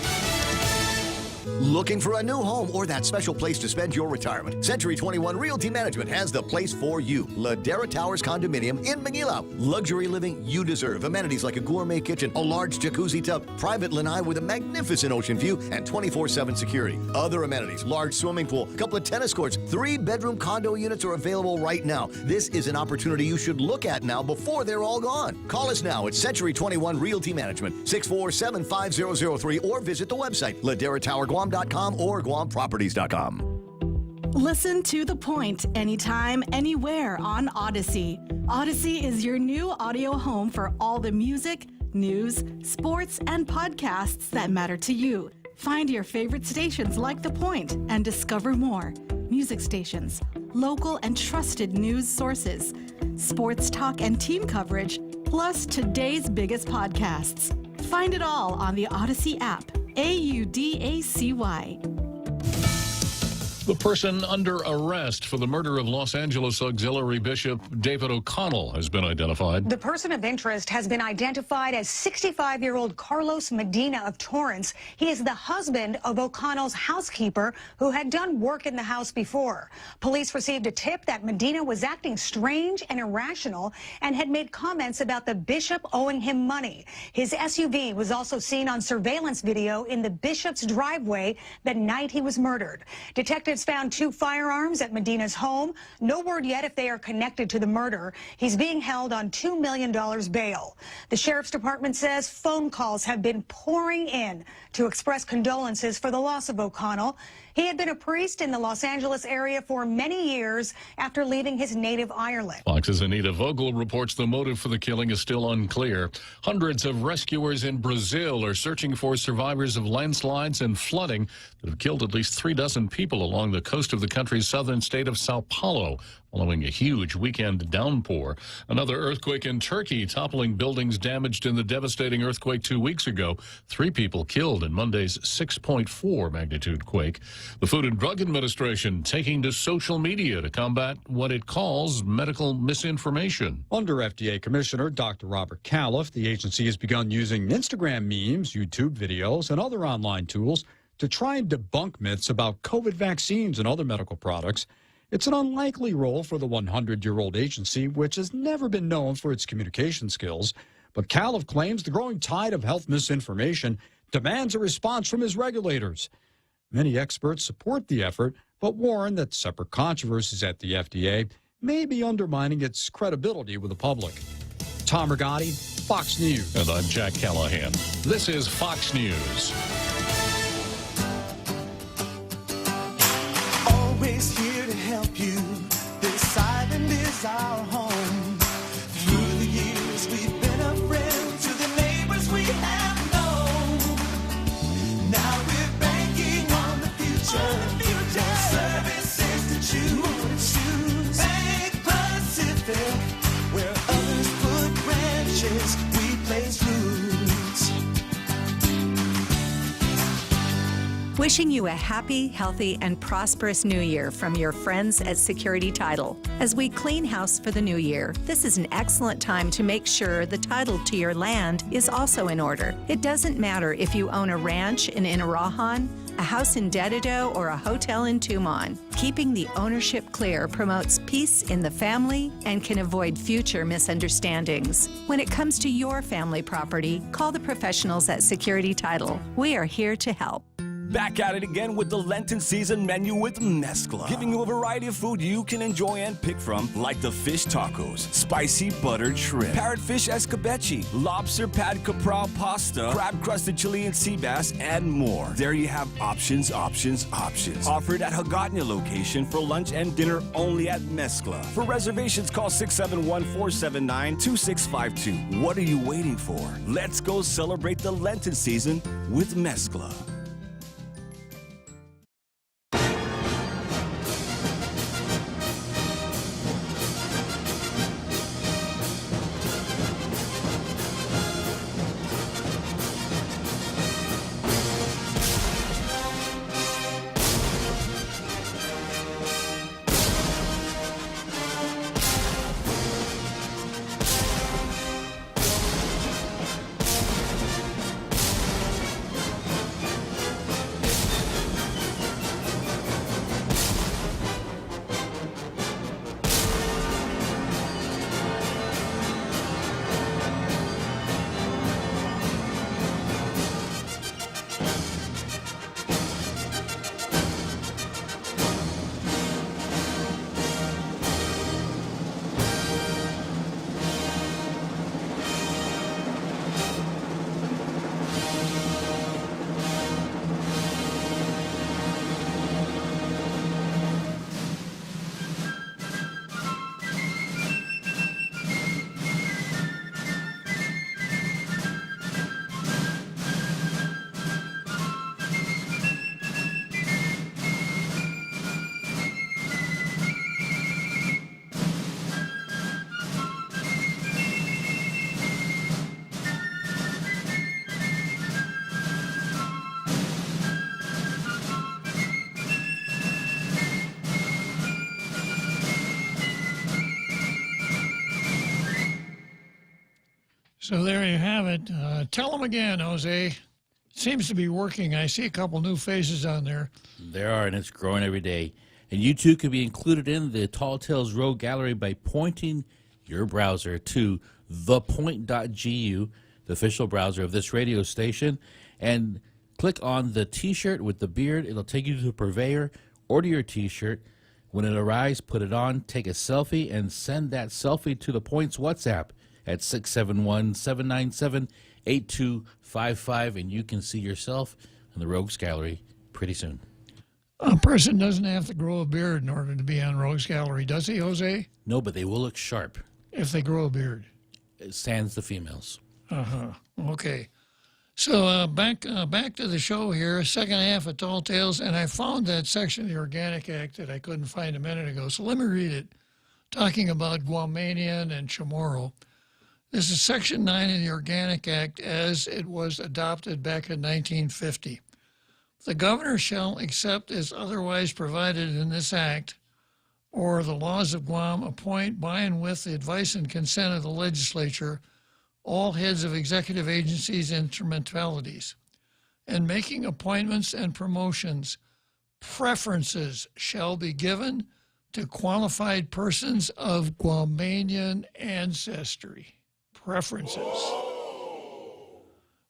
Looking for a new home or that special place to spend your retirement? Century 21 Realty Management has the place for you. Ladera Towers Condominium in Manila. Luxury living you deserve. Amenities like a gourmet kitchen, a large jacuzzi tub, private lanai with a magnificent ocean view, and 24/7 security. Other amenities, large swimming pool, couple of tennis courts, 3-bedroom condo units are available right now. This is an opportunity you should look at now before they're all gone. Call us now at Century 21 Realty Management, 647-5003, or visit the website, LaderaTowerGuam.com or GuamProperties.com. Listen to The Point anytime, anywhere on Odyssey. Odyssey is your new audio home for all the music, news, sports, and podcasts that matter to you. Find your favorite stations like The Point and discover more. Music stations, local and trusted news sources, sports talk and team coverage, plus today's biggest podcasts. Find it all on the Odyssey app. AUDACY. The person under arrest for the murder of Los Angeles Auxiliary Bishop David O'Connell has been identified. The person of interest has been identified as 65-year-old Carlos Medina of Torrance. He is the husband of O'Connell's housekeeper who had done work in the house before. Police received a tip that Medina was acting strange and irrational and had made comments about the bishop owing him money. His SUV was also seen on surveillance video in the bishop's driveway the night he was murdered. Detectives found 2 firearms at Medina's home. No word yet if they are connected to the murder. He's being held on $2 million bail. The sheriff's department says phone calls have been pouring in to express condolences for the loss of O'Connell. He had been a priest in the Los Angeles area for many years after leaving his native Ireland. Fox's Anita Vogel reports the motive for the killing is still unclear. Hundreds of rescuers in Brazil are searching for survivors of landslides and flooding that have killed at least 36 people along the coast of the country's southern state of Sao Paulo, following a huge weekend downpour. Another earthquake in Turkey, toppling buildings damaged in the devastating earthquake 2 weeks ago. 3 people killed in Monday's 6.4 magnitude quake. The Food and Drug Administration taking to social media to combat what it calls medical misinformation. Under FDA Commissioner Dr. Robert Califf, the agency has begun using Instagram memes, YouTube videos, and other online tools to try and debunk myths about COVID vaccines and other medical products. It's an unlikely role for the 100-year-old agency, which has never been known for its communication skills. But Califf claims the growing tide of health misinformation demands a response from his regulators. Many experts support the effort, but warn that separate controversies at the FDA may be undermining its credibility with the public. Tom Rigotti, Fox News. And I'm Jack Callahan. This is Fox News. Always here to help you. This island is our home. Through the years, we've been a friend to the neighbors we have known. Now we're banking on the future. Services to choose. Bank Pacific, where others put branches, we place roots. Wishing you a happy, healthy, and prosperous new year from your friends at Security Title. As we clean house for the new year, this is an excellent time to make sure the title to your land is also in order. It doesn't matter if you own a ranch in Inarajan, a house in Dededo, or a hotel in Tumon. Keeping the ownership clear promotes peace in the family and can avoid future misunderstandings. When it comes to your family property, call the professionals at Security Title. We are here to help. Back at it again with the Lenten season menu with Mezcla, giving you a variety of food you can enjoy and pick from, like the fish tacos, spicy buttered shrimp, parrotfish escabeche, lobster pad capral pasta, crab-crusted Chilean sea bass, and more. There you have options. Offered at Hagatna location for lunch and dinner only at Mezcla. For reservations, call 671-479-2652. What are you waiting for? Let's go celebrate the Lenten season with Mezcla. So there you have it. Tell them again, Jose. Seems to be working. I see a couple new faces on there. There are, and it's growing every day. And you too could be included in the Tall Tales Row Gallery by pointing your browser to thepoint.gu, the official browser of this radio station, and click on the T-shirt with the beard. It'll take you to the purveyor. Order your T-shirt. When it arrives, put it on, take a selfie, and send that selfie to the Points WhatsApp at 671-797-8255, and you can see yourself in the Rogues Gallery pretty soon. A person doesn't have to grow a beard in order to be on Rogues Gallery, does he, Jose? No, but they will look sharp. If they grow a beard. Sans the females. Uh-huh. Okay. So back to the show here, second half of Tall Tales, and I found that section of the Organic Act that I couldn't find a minute ago. So let me read it, talking about Guamanian and Chamorro. This is Section 9 of the Organic Act as it was adopted back in 1950. The governor shall accept as otherwise provided in this act or the laws of Guam, appoint by and with the advice and consent of the legislature all heads of executive agencies and instrumentalities, and making appointments and promotions, preferences shall be given to qualified persons of Guamanian ancestry. Preferences.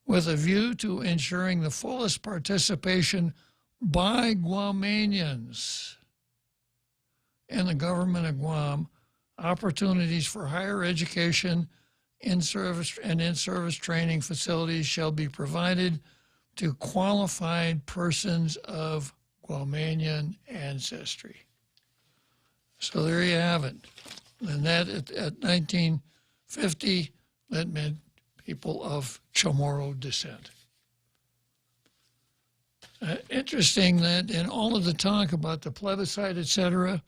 With a view to ensuring the fullest participation by Guamanians in the government of Guam, opportunities for higher education, in-service and in-service training facilities shall be provided to qualified persons of Guamanian ancestry. So there you have it. And that at 1950, that meant people of Chamorro descent. Interesting that in all of the talk about the plebiscite, etc.,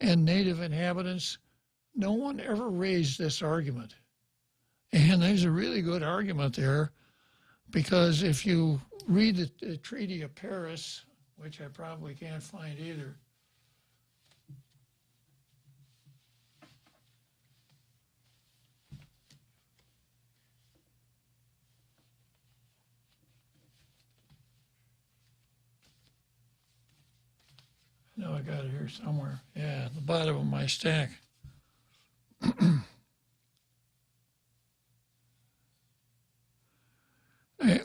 and native inhabitants, no one ever raised this argument. And there's a really good argument there, because if you read the Treaty of Paris, which I probably can't find either, no, I got it here somewhere. Yeah, at the bottom of my stack.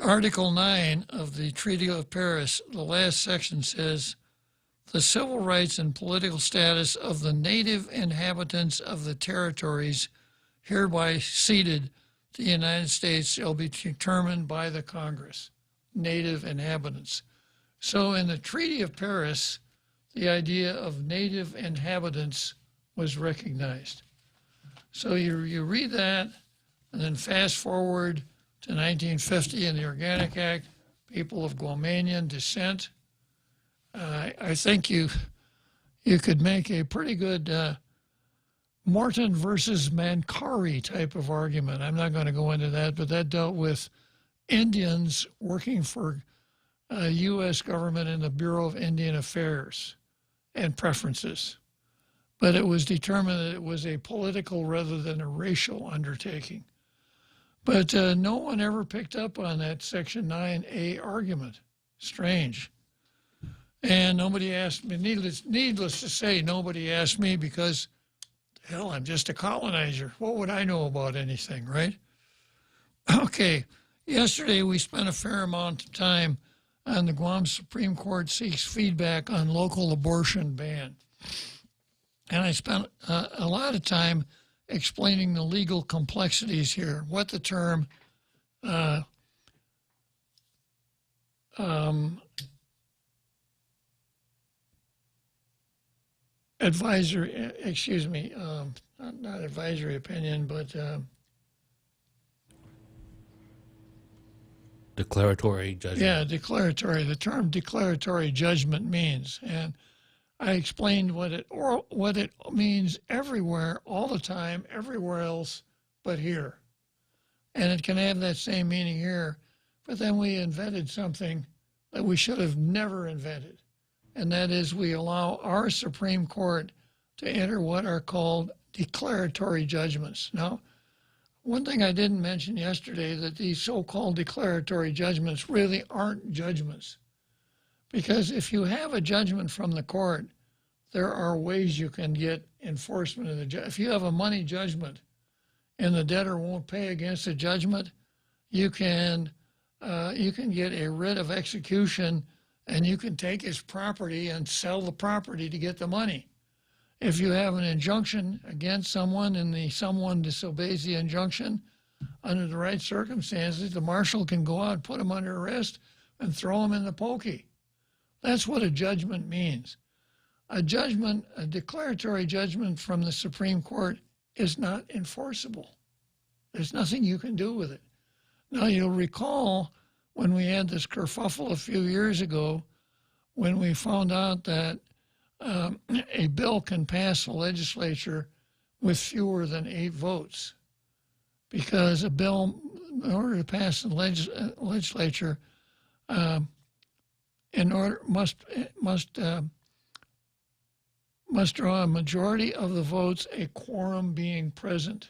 Article 9 of the Treaty of Paris, the last section says, the civil rights and political status of the native inhabitants of the territories hereby ceded to the United States shall be determined by the Congress. Native inhabitants. So in the Treaty of Paris, the idea of native inhabitants was recognized. So you read that, and then fast forward to 1950 in the Organic Act, people of Guamanian descent. I think you could make a pretty good Morton versus Mancari type of argument. I'm not going to go into that, but that dealt with Indians working for U.S. government in the Bureau of Indian Affairs and preferences. But it was determined that it was a political rather than a racial undertaking. But no one ever picked up on that Section 9A argument. Strange. And nobody asked me, needless to say, nobody asked me because, hell, I'm just a colonizer. What would I know about anything, right? Okay, yesterday we spent a fair amount of time on the Guam Supreme Court seeks feedback on local abortion ban. And I spent a lot of time explaining the legal complexities here, what the term advisory, not advisory opinion, but declaratory judgment. Yeah, declaratory. The term declaratory judgment means, and I explained what it means everywhere, all the time, everywhere else but here. And it can have that same meaning here, but then we invented something that we should have never invented. And that is we allow our Supreme Court to enter what are called declaratory judgments. Now, one thing I didn't mention yesterday, that these so-called declaratory judgments really aren't judgments. Because if you have a judgment from the court, there are ways you can get enforcement of the judgment. If you have a money judgment and the debtor won't pay against the judgment, you can get a writ of execution, and you can take his property and sell the property to get the money. If you have an injunction against someone and someone disobeys the injunction, under the right circumstances, the marshal can go out, put him under arrest, and throw him in the pokey. That's what a judgment means. A judgment, a declaratory judgment from the Supreme Court is not enforceable. There's nothing you can do with it. Now, you'll recall when we had this kerfuffle a few years ago when we found out that a bill can pass the legislature with fewer than 8 votes, because a bill, in order to pass the legislature, must draw a majority of the votes, a quorum being present.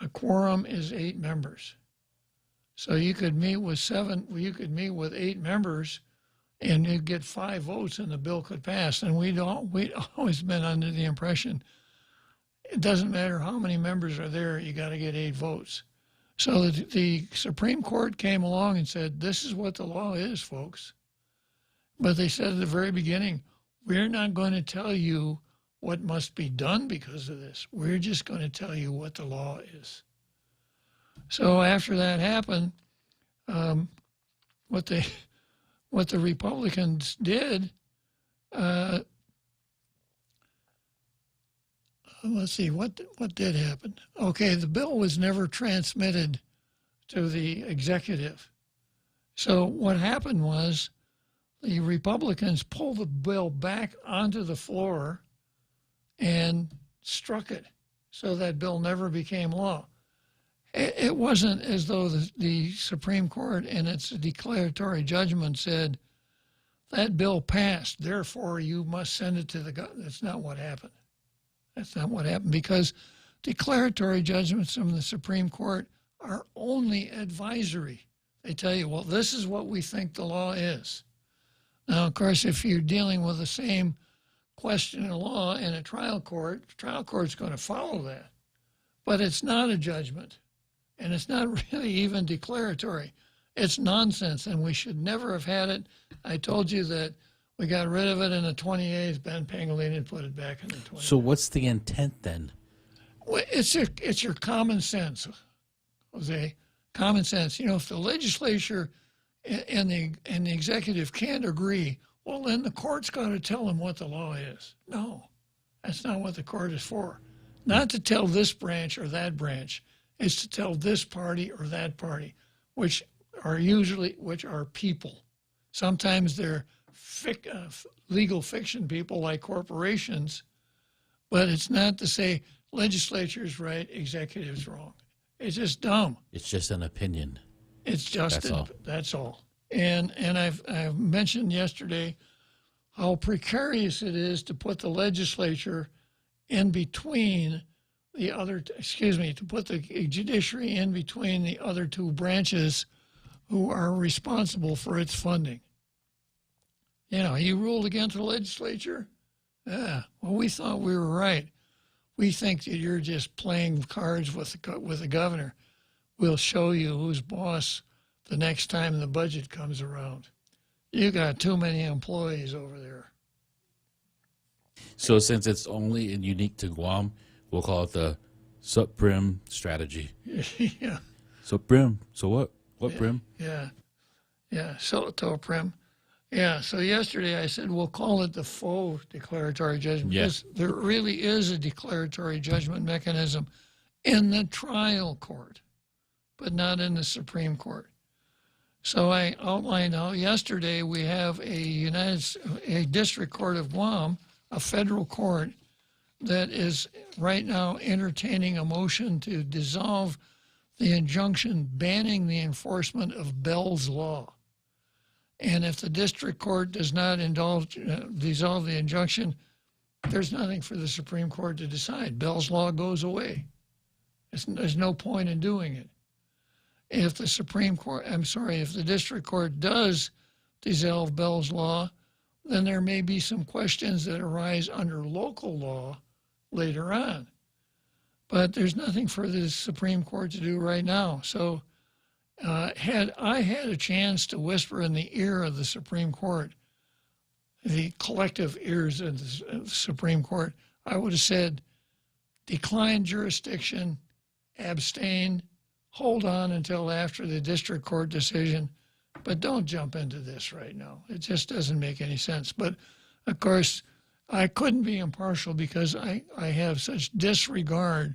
A quorum is 8 members. So you could meet with 8 members, and you'd get 5 votes, and the bill could pass. And we'd always been under the impression it doesn't matter how many members are there, you got to get 8 votes. So the Supreme Court came along and said, this is what the law is, folks. But they said at the very beginning, we're not going to tell you what must be done because of this. We're just going to tell you what the law is. So after that happened, what the Republicans did, let's see, what did happen? Okay, the bill was never transmitted to the executive. So what happened was the Republicans pulled the bill back onto the floor and struck it. So that bill never became law. It wasn't as though the Supreme Court in its declaratory judgment said, that bill passed, therefore you must send it to the government. That's not what happened. That's not what happened, because declaratory judgments from the Supreme Court are only advisory. They tell you, well, this is what we think the law is. Now, of course, if you're dealing with the same question of law in a trial court, the trial court's going to follow that. But it's not a judgment, and it's not really even declaratory. It's nonsense, and we should never have had it. I told you that we got rid of it in the 28th. Ben Pangolini put it back in the 20th. So what's the intent then? Well, it's your common sense, Jose. Common sense. You know, if the legislature and the executive can't agree, well, then the court's got to tell them what the law is. No, that's not what the court is for. Not to tell this branch or that branch. It's to tell this party or that party, which are people. Sometimes they're legal fiction people like corporations, but it's not to say legislature's right, executive's wrong. It's just dumb. It's just an opinion. It's just that's all. And I've mentioned yesterday how precarious it is to put the legislature in between the other, to put the judiciary in between the other 2 branches who are responsible for its funding. You know, you ruled against the legislature? Yeah, well, we thought we were right. We think that you're just playing cards with the governor. We'll show you who's boss the next time the budget comes around. You got too many employees over there. So since it's only unique to Guam, we'll call it the Supreme strategy. Yeah. Supreme. So what? What yeah, prim? Yeah. So prim. Yeah. So yesterday I said we'll call it the faux declaratory judgment. Yes. Yeah. There really is a declaratory judgment mechanism in the trial court, but not in the Supreme Court. So I outlined how yesterday we have a district court of Guam, a federal court, that is right now entertaining a motion to dissolve the injunction banning the enforcement of Bell's Law. And if the district court does not dissolve the injunction, there's nothing for the Supreme Court to decide. Bell's Law goes away. There's no point in doing it. If the if the district court does dissolve Bell's Law, then there may be some questions that arise under local law later on. But there's nothing for the Supreme Court to do right now. So had I had a chance to whisper in the ear of the Supreme Court, the collective ears of the Supreme Court, I would have said, decline jurisdiction, abstain, hold on until after the district court decision, But don't jump into this right now. It just doesn't make any sense. But, of course, I couldn't be impartial because I have such disregard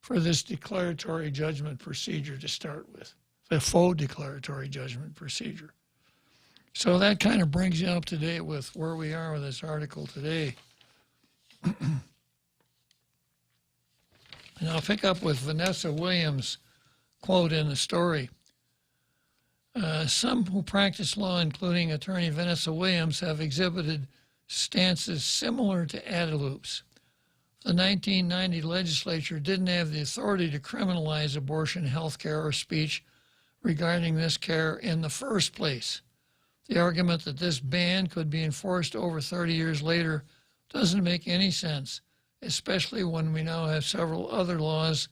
for this declaratory judgment procedure to start with, the faux declaratory judgment procedure. So that kind of brings you up to date with where we are with this article today. And I'll pick up with Vanessa Williams' quote in the story. Some who practice law, including attorney Vanessa Williams, have exhibited stances similar to Adelup's. The 1990 legislature didn't have the authority to criminalize abortion, health care, or speech regarding this care in the first place. The argument that this ban could be enforced over 30 years later doesn't make any sense, especially when we now have several other laws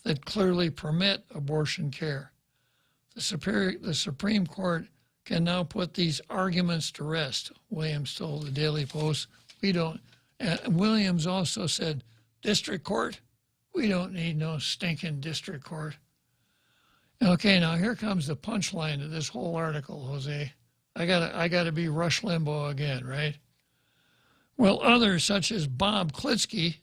that clearly permit abortion care. The Supreme Court can now put these arguments to rest, Williams told the Daily Post. We don't. Williams also said, district court? We don't need no stinking district court. Okay, now here comes the punchline to this whole article, Jose. I gotta be Rush Limbaugh again, right? Well, others such as Bob Klitzkie,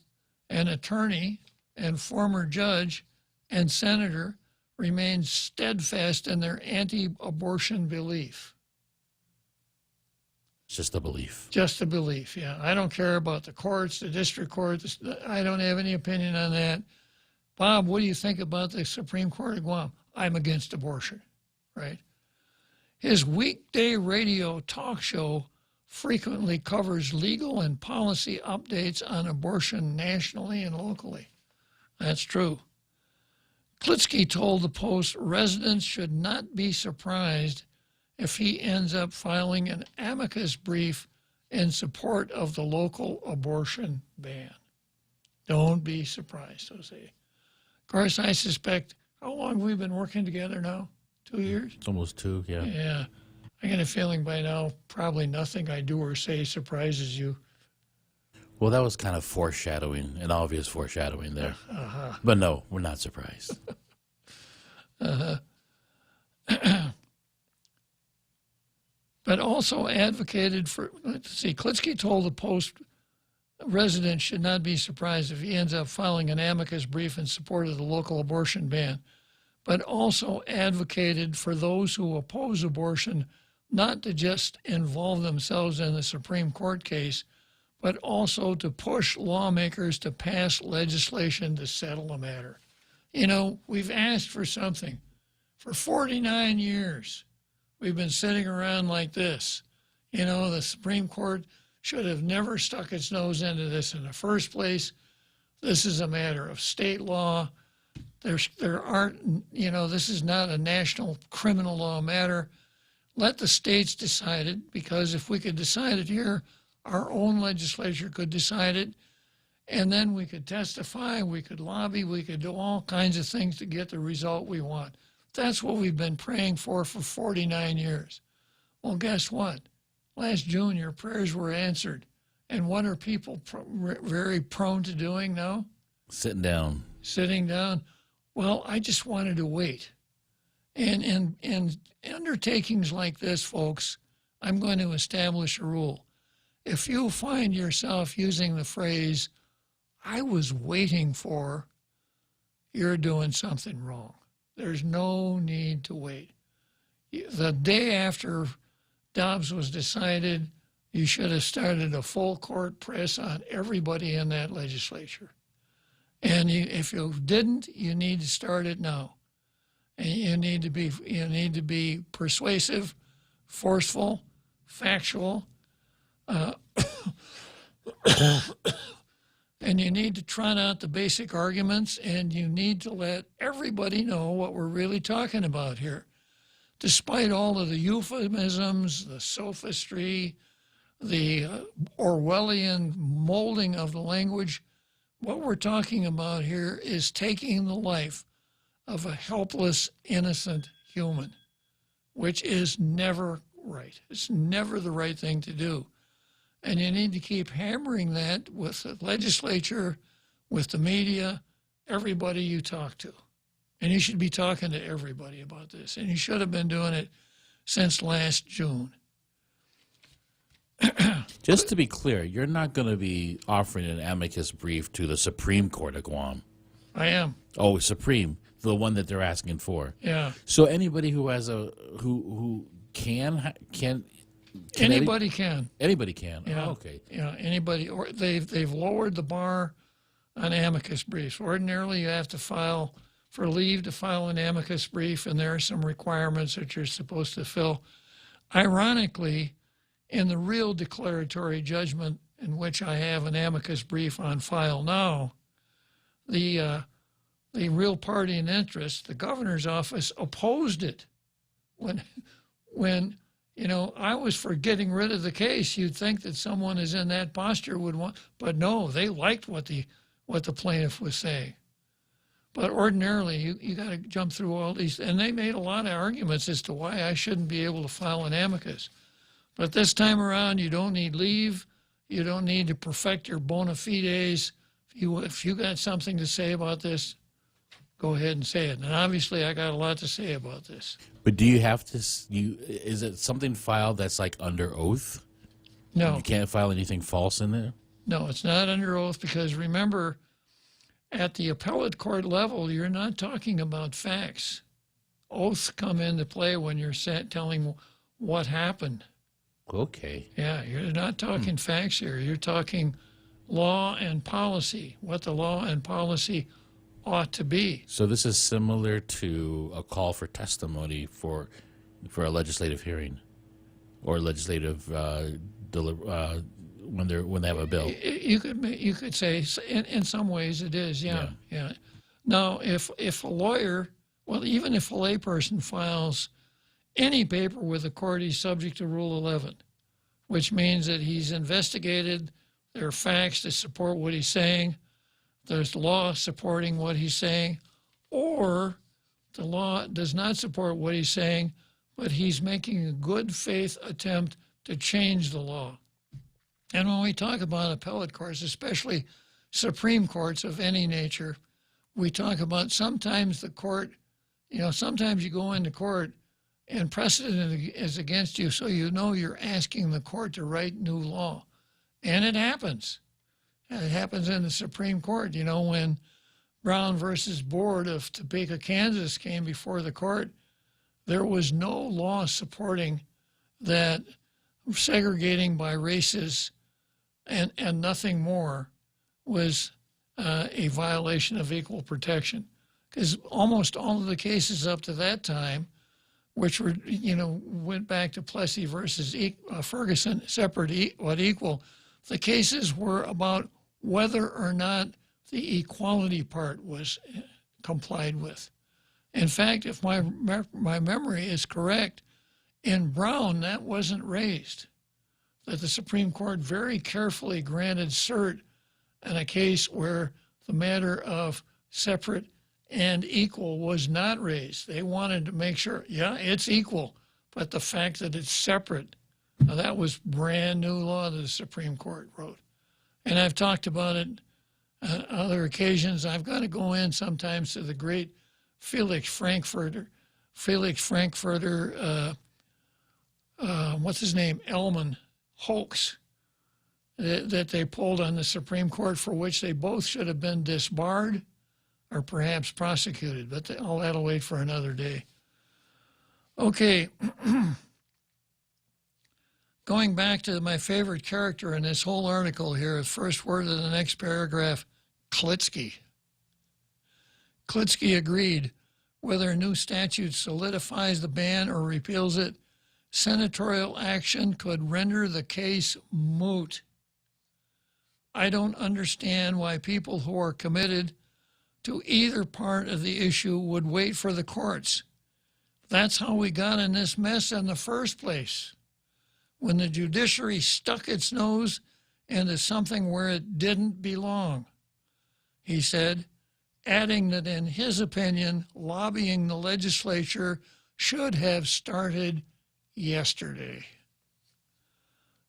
an attorney and former judge and senator, remain steadfast in their anti-abortion belief. It's just a belief. Just a belief, yeah. I don't care about the courts, the district court. I don't have any opinion on that. Bob, what do you think about the Supreme Court of Guam? I'm against abortion, right? His weekday radio talk show frequently covers legal and policy updates on abortion nationally and locally. That's true. Klitzkie told the Post residents should not be surprised if he ends up filing an amicus brief in support of the local abortion ban. Don't be surprised, Jose. Of course, I suspect, how long have we been working together now? 2 years? It's almost 2, yeah. Yeah. I get a feeling by now probably nothing I do or say surprises you. Well, that was kind of foreshadowing, an obvious foreshadowing there. But no, we're not surprised. But also advocated for, let's see, Klitzkie told the Post residents should not be surprised if he ends up filing an amicus brief in support of the local abortion ban, but also advocated for those who oppose abortion not to just involve themselves in the Supreme Court case, but also to push lawmakers to pass legislation to settle the matter. You know, we've asked for something. For 49 years, we've been sitting around like this. You know, the Supreme Court should have never stuck its nose into this in the first place. This is a matter of state law. There aren't, you know, this is not a national criminal law matter. Let the states decide it, because if we could decide it here, our own legislature could decide it, and then we could testify, we could lobby, we could do all kinds of things to get the result we want. That's what we've been praying for 49 years. Well, guess what? Last June, your prayers were answered. And what are people very prone to doing now? Sitting down. Sitting down. Well, I just wanted to wait. And in undertakings like this, folks, I'm going to establish a rule. If you find yourself using the phrase, I was waiting for, you're doing something wrong. There's no need to wait. The day after Dobbs was decided, you should have started a full court press on everybody in that legislature. And if you didn't, you need to start it now. And you need to be persuasive, forceful, factual, and you need to trot out the basic arguments, and you need to let everybody know what we're really talking about here. Despite all of the euphemisms, the sophistry, the Orwellian molding of the language, what we're talking about here is taking the life of a helpless, innocent human, which is never right. It's never the right thing to do. And you need to keep hammering that with the legislature, with the media, everybody you talk to. And you should be talking to everybody about this. And you should have been doing it since last June. Just to be clear, you're not going to be offering an amicus brief to the Supreme Court of Guam. I am. Oh, Supreme, the one that they're asking for. Yeah. So anybody who has who can anybody can. Anybody can. Yeah. Oh, okay. Yeah. Anybody, or they've lowered the bar on amicus briefs. Ordinarily, you have to file for leave to file an amicus brief, and there are some requirements that you're supposed to fill. Ironically, in the real declaratory judgment in which I have an amicus brief on file now, the real party in interest, the governor's office, opposed it. When you know, I was for getting rid of the case. You'd think that someone is in that posture would want, but no, they liked what the plaintiff was saying. But ordinarily, you got to jump through all these, and they made a lot of arguments as to why I shouldn't be able to file an amicus. But this time around, you don't need leave. You don't need to perfect your bona fides. If you got something to say about this, go ahead and say it. And obviously, I got a lot to say about this. But do you have to? Is it something filed that's like under oath? No. You can't file anything false in there? No, it's not under oath because remember, at the appellate court level, you're not talking about facts. Oaths come into play when you're telling what happened. Okay. Yeah, you're not talking facts here. You're talking law and policy, what the law and policy ought to be. So this is similar to a call for testimony for a legislative hearing or legislative when they have a bill. You could say in some ways it is, yeah. Now, if a lawyer, well, even if a layperson files any paper with the court, he's subject to Rule 11, which means that he's investigated. There are facts to support what he's saying. There's law supporting what he's saying, or the law does not support what he's saying, but he's making a good faith attempt to change the law. And when we talk about appellate courts, especially Supreme Courts of any nature, we talk about sometimes the court, sometimes you go into court and precedent is against you, so you know you're asking the court to write new law. And it happens. It happens in the Supreme Court. When Brown versus Board of Topeka, Kansas came before the court, there was no law supporting that segregating by races and nothing more was a violation of equal protection. Because almost all of the cases up to that time, which were, went back to Plessy versus Ferguson, separate but equal, the cases were about whether or not the equality part was complied with. In fact, if my memory is correct, in Brown, that wasn't raised, that the Supreme Court very carefully granted cert in a case where the matter of separate and equal was not raised. They wanted to make sure, yeah, it's equal, but the fact that it's separate, now that was brand new law that the Supreme Court wrote. And I've talked about it on other occasions. I've got to go in sometimes to the great Felix Frankfurter, what's his name, Elman hoax that they pulled on the Supreme Court, for which they both should have been disbarred or perhaps prosecuted, but all that'll wait for another day. Okay, going back to my favorite character in this whole article here, the first word of the next paragraph, Klitzkie. Klitzkie agreed, whether a new statute solidifies the ban or repeals it, senatorial action could render the case moot. I don't understand why people who are committed to either part of the issue would wait for the courts. That's how we got in this mess in the first place, when the judiciary stuck its nose into something where it didn't belong. He said, adding that in his opinion, lobbying the legislature should have started yesterday.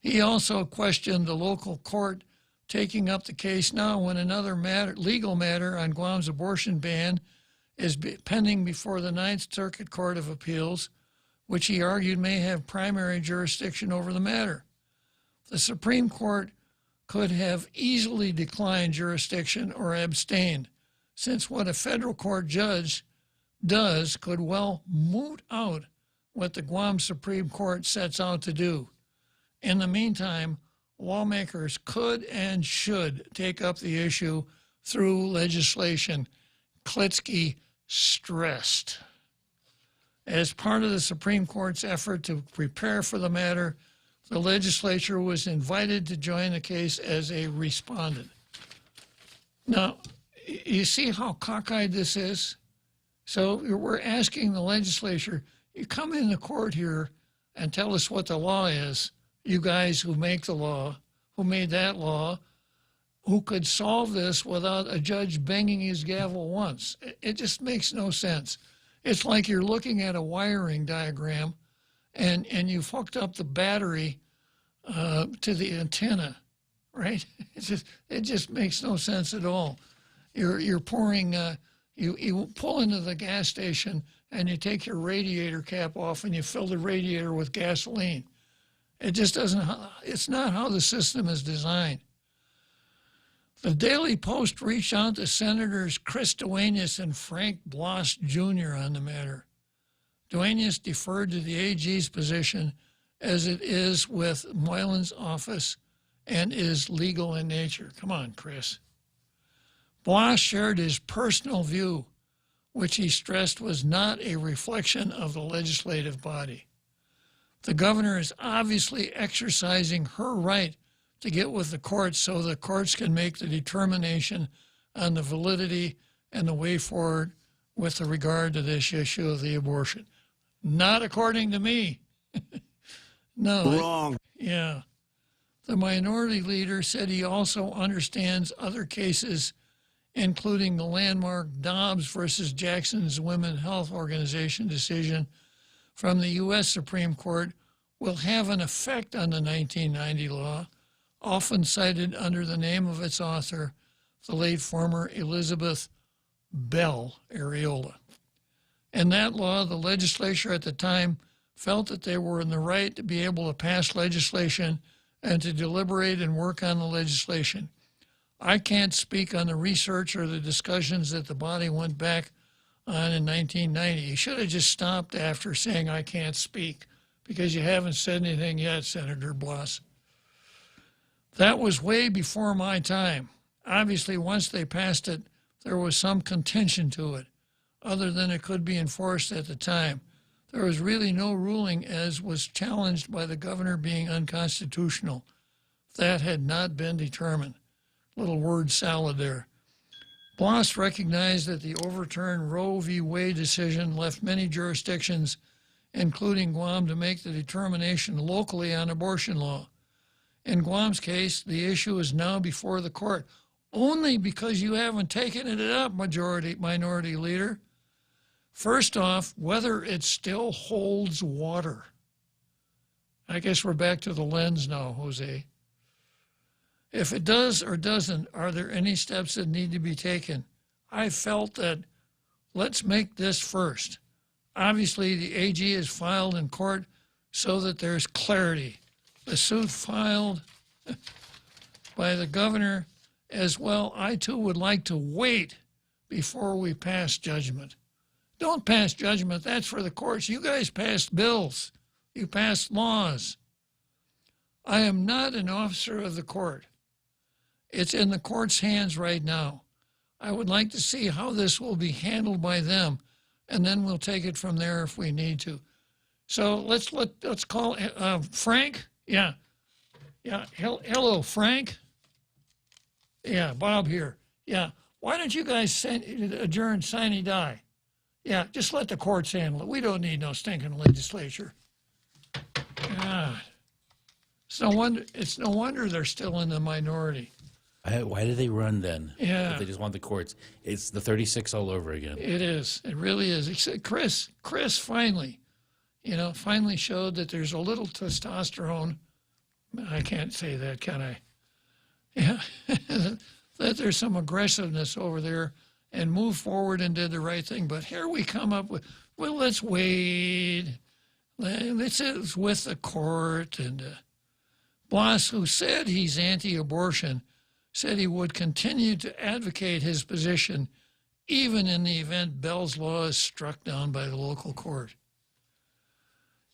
He also questioned the local court taking up the case now when another legal matter on Guam's abortion ban is pending before the Ninth Circuit Court of Appeals, which he argued may have primary jurisdiction over the matter. The Supreme Court could have easily declined jurisdiction or abstained, since what a federal court judge does could well moot out what the Guam Supreme Court sets out to do. In the meantime, lawmakers could and should take up the issue through legislation, Klitzkie stressed. As part of the Supreme Court's effort to prepare for the matter, the legislature was invited to join the case as a respondent. Now, you see how cockeyed this is? So we're asking the legislature, you come in the court here and tell us what the law is, you guys who make the law, who made that law, who could solve this without a judge banging his gavel once. It just makes no sense. It's like you're looking at a wiring diagram and you've hooked up the battery to the antenna, right? It just makes no sense at all. You're pouring, you pull into the gas station and you take your radiator cap off and you fill the radiator with gasoline. It just doesn't, it's not how the system is designed. The Daily Post reached out to Senators Chris Duenas and Frank Bloss Jr. on the matter. Duenas deferred to the AG's position as it is with Moylan's office and is legal in nature. Come on, Chris. Bloss shared his personal view, which he stressed was not a reflection of the legislative body. The governor is obviously exercising her right to get with the courts so the courts can make the determination on the validity and the way forward with regard to this issue of the abortion. Not according to me. No. Wrong. Yeah. The minority leader said he also understands other cases, including the landmark Dobbs versus Jackson's Women's Health Organization decision from the U.S. Supreme Court, will have an effect on the 1990 law, often cited under the name of its author, the late former Elizabeth Bell Areola. In that law, the legislature at the time felt that they were in the right to be able to pass legislation and to deliberate and work on the legislation. I can't speak on the research or the discussions that the body went back on in 1990. You should have just stopped after saying I can't speak, because you haven't said anything yet, Senator Bloss. That was way before my time. Obviously, once they passed it, there was some contention to it, other than it could be enforced at the time. There was really no ruling, as was challenged by the governor being unconstitutional. That had not been determined. Little word salad there. Bloss recognized that the overturned Roe v. Wade decision left many jurisdictions, including Guam, to make the determination locally on abortion law. In Guam's case, the issue is now before the court, only because you haven't taken it up, minority leader. First off, whether it still holds water. I guess we're back to the lens now, Jose. If it does or doesn't, are there any steps that need to be taken? I felt that let's make this first. Obviously, the AG is filed in court so that there's clarity. The suit filed by the governor as well, I too would like to wait before we pass judgment. Don't pass judgment. That's for the courts. You guys passed bills. You passed laws. I am not an officer of the court. It's in the court's hands right now. I would like to see how this will be handled by them, and then we'll take it from there if we need to. So let's call Frank. Yeah. Hello, Frank. Yeah, Bob here. Yeah. Why don't you guys adjourn sine die? Yeah, just let the courts handle it. We don't need no stinking legislature. God. It's no wonder they're still in the minority. Why do they run then? Yeah. If they just want the courts. It's the 36 all over again. It is. It really is. Except Chris finally showed that there's a little testosterone. I can't say that, can I? Yeah. That there's some aggressiveness over there and moved forward and did the right thing. But here we come up with, well, let's wait. This is with the court, and Blas, who said he's anti-abortion, said he would continue to advocate his position even in the event Bell's law is struck down by the local court.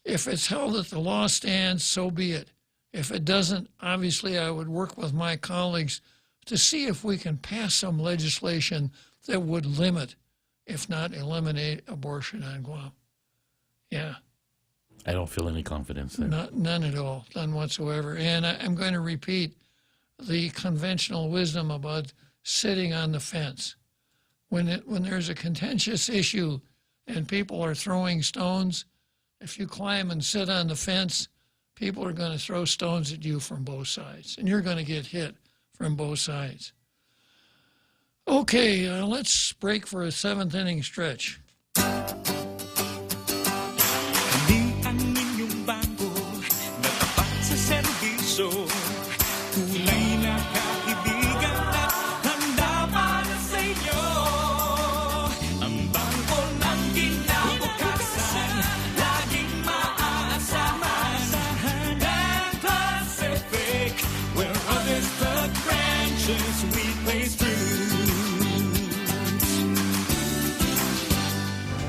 If it's held that the law stands, so be it. If it doesn't, obviously I would work with my colleagues to see if we can pass some legislation that would limit, if not eliminate, abortion on Guam. Yeah. I don't feel any confidence there. None at all, none whatsoever. And I'm going to repeat the conventional wisdom about sitting on the fence. When there's a contentious issue and people are throwing stones, if you climb and sit on the fence, people are going to throw stones at you from both sides, and you're going to get hit from both sides. Okay, let's break for a seventh inning stretch.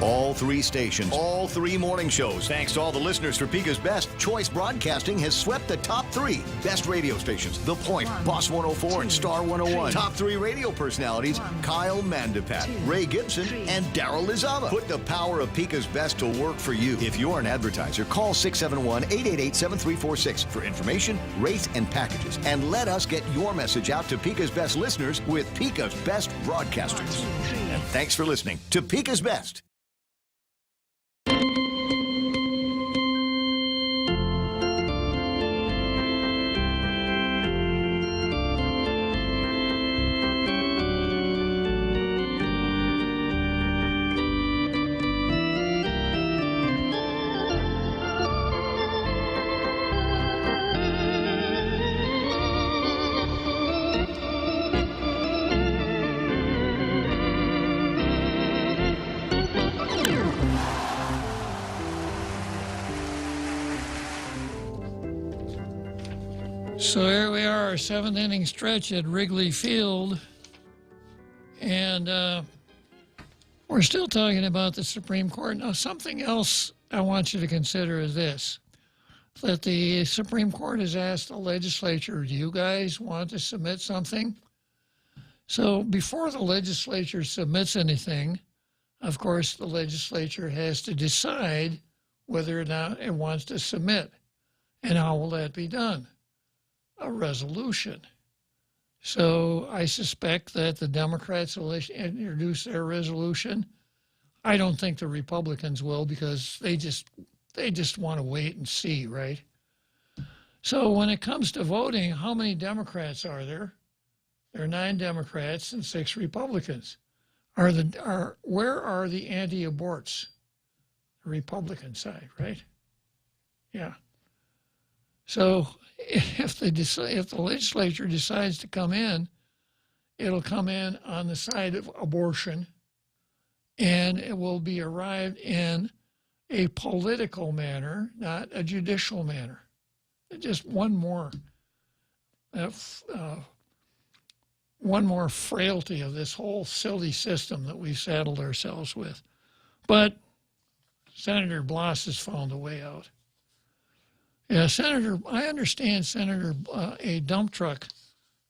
All three stations, all three morning shows. Thanks to all the listeners for Pica's Best, Choice Broadcasting has swept the top three best radio stations. The Point, Boss 104, and Star 101. Top three radio personalities, Kyle Mandapat, Ray Gibson, and Daryl Lizava. Put the power of Pica's Best to work for you. If you're an advertiser, call 671-888-7346 for information, rates, and packages. And let us get your message out to Pica's Best listeners with Pica's Best Broadcasters. And thanks for listening to Pica's Best. So here we are, our seventh inning stretch at Wrigley Field, and we're still talking about the Supreme Court. Now, something else I want you to consider is this, that the Supreme Court has asked the legislature, do you guys want to submit something? So before the legislature submits anything, of course, the legislature has to decide whether or not it wants to submit. And how will that be done? A resolution. So I suspect that the Democrats will introduce their resolution. I don't think the Republicans will, because they just want to wait and see, right? So when it comes to voting, how many Democrats are there? There are 9 Democrats and 6 Republicans. Where are the anti-aborts? The Republican side, right? Yeah. So if the legislature decides to come in, it'll come in on the side of abortion, and it will be arrived in a political manner, not a judicial manner. Just one more frailty of this whole silly system that we've saddled ourselves with. But Senator Blas has found a way out. Yeah, I understand a dump truck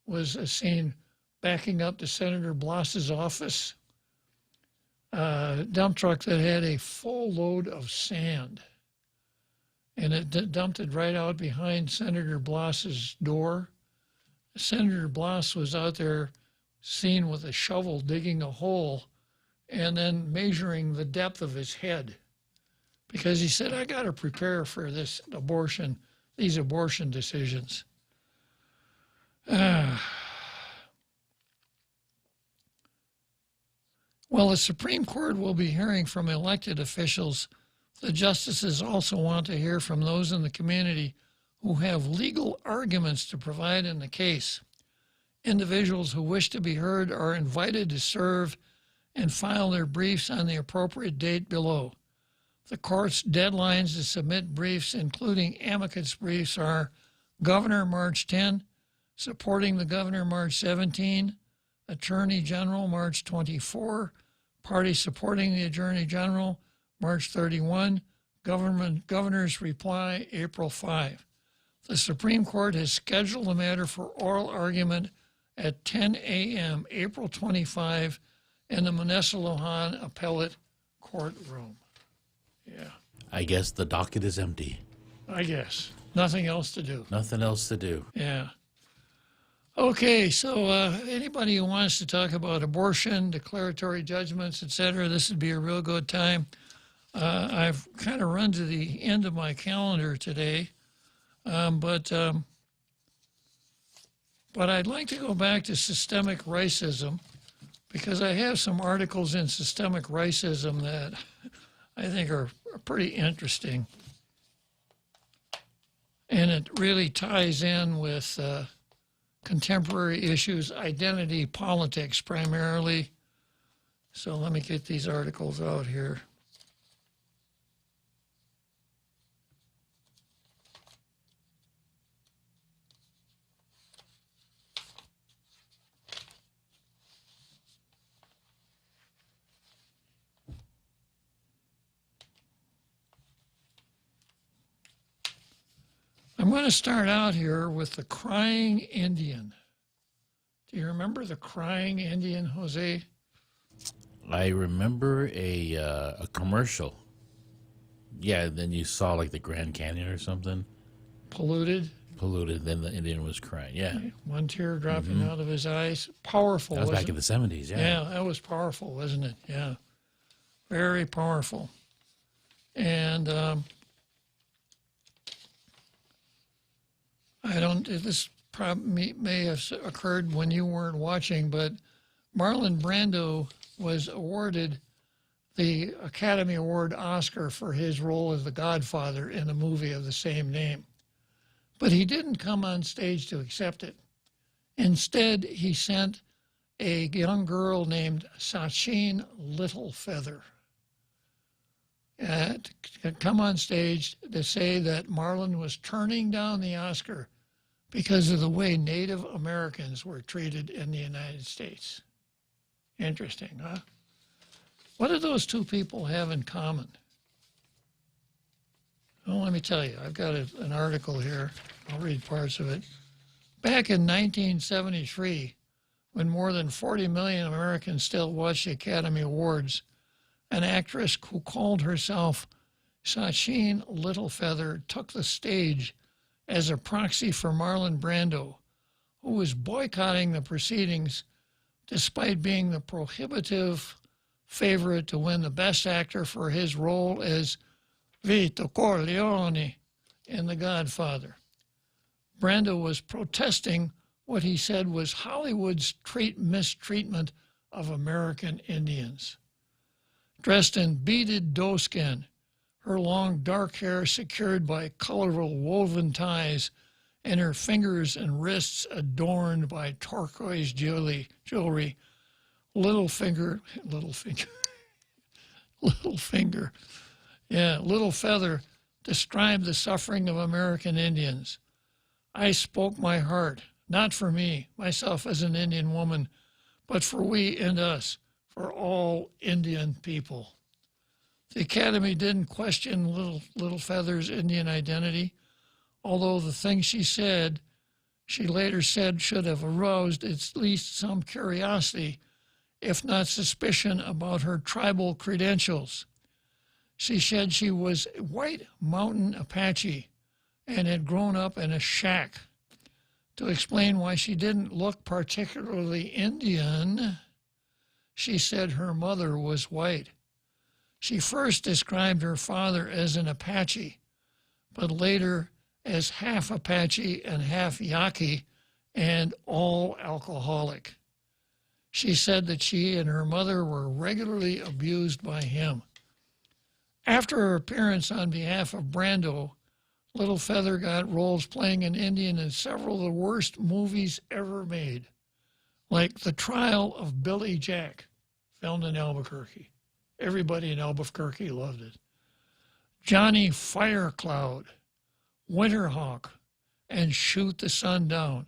was seen backing up to Senator Blas's office. Dump truck that had a full load of sand. And it dumped it right out behind Senator Blas's door. Senator Blas was out there seen with a shovel digging a hole and then measuring the depth of his head. Because he said, I got to prepare for these abortion decisions. Well, the Supreme Court will be hearing from elected officials. The justices also want to hear from those in the community who have legal arguments to provide in the case. Individuals who wish to be heard are invited to serve and file their briefs on the appropriate date below. The court's deadlines to submit briefs, including amicus briefs, are Governor March 10, supporting the Governor March 17, Attorney General March 24, party supporting the Attorney General March 31, Governor's reply April 5. The Supreme Court has scheduled the matter for oral argument at 10 a.m. April 25 in the Manessa-Lohan Appellate Courtroom. Yeah. I guess the docket is empty. I guess. Nothing else to do. Nothing else to do. Yeah. Okay, so anybody who wants to talk about abortion, declaratory judgments, etc., this would be a real good time. I've kind of run to the end of my calendar today, but I'd like to go back to systemic racism, because I have some articles in systemic racism that I think are pretty interesting. And it really ties in with contemporary issues, identity politics primarily. So let me get these articles out here. I'm going to start out here with the crying Indian. Do you remember the crying Indian, Jose? I remember a commercial. Yeah, then you saw like the Grand Canyon or something. Polluted. Then the Indian was crying. Yeah. One tear dropping out of his eyes. Powerful. That was back in the 70s, yeah. Yeah, that was powerful, wasn't it? Yeah. Very powerful. And this probably may have occurred when you weren't watching, but Marlon Brando was awarded the Academy Award Oscar for his role as the Godfather in a movie of the same name. But he didn't come on stage to accept it. Instead, he sent a young girl named Sachin Littlefeather to come on stage to say that Marlon was turning down the Oscar because of the way Native Americans were treated in the United States. Interesting, huh? What do those two people have in common? Well, let me tell you. I've got an article here. I'll read parts of it. Back in 1973, when more than 40 million Americans still watched the Academy Awards, an actress who called herself Sachin Littlefeather took the stage as a proxy for Marlon Brando, who was boycotting the proceedings despite being the prohibitive favorite to win the Best Actor for his role as Vito Corleone in The Godfather. Brando was protesting what he said was Hollywood's mistreatment of American Indians. Dressed in beaded doeskin, her long dark hair secured by colorful woven ties, and her fingers and wrists adorned by turquoise jewelry, Littlefeather described the suffering of American Indians. I spoke my heart, not for me, myself as an Indian woman, but for we and us, for all Indian people. The Academy didn't question Littlefeather's Indian identity, although the things she later said should have aroused at least some curiosity, if not suspicion, about her tribal credentials. She said she was White Mountain Apache and had grown up in a shack. To explain why she didn't look particularly Indian, she said her mother was white. She first described her father as an Apache, but later as half Apache and half Yaqui and all alcoholic. She said that she and her mother were regularly abused by him. After her appearance on behalf of Brando, Littlefeather got roles playing an Indian in several of the worst movies ever made, like The Trial of Billy Jack, filmed in Albuquerque. Everybody in Albuquerque loved it. Johnny Firecloud, Winterhawk, and Shoot the Sun Down.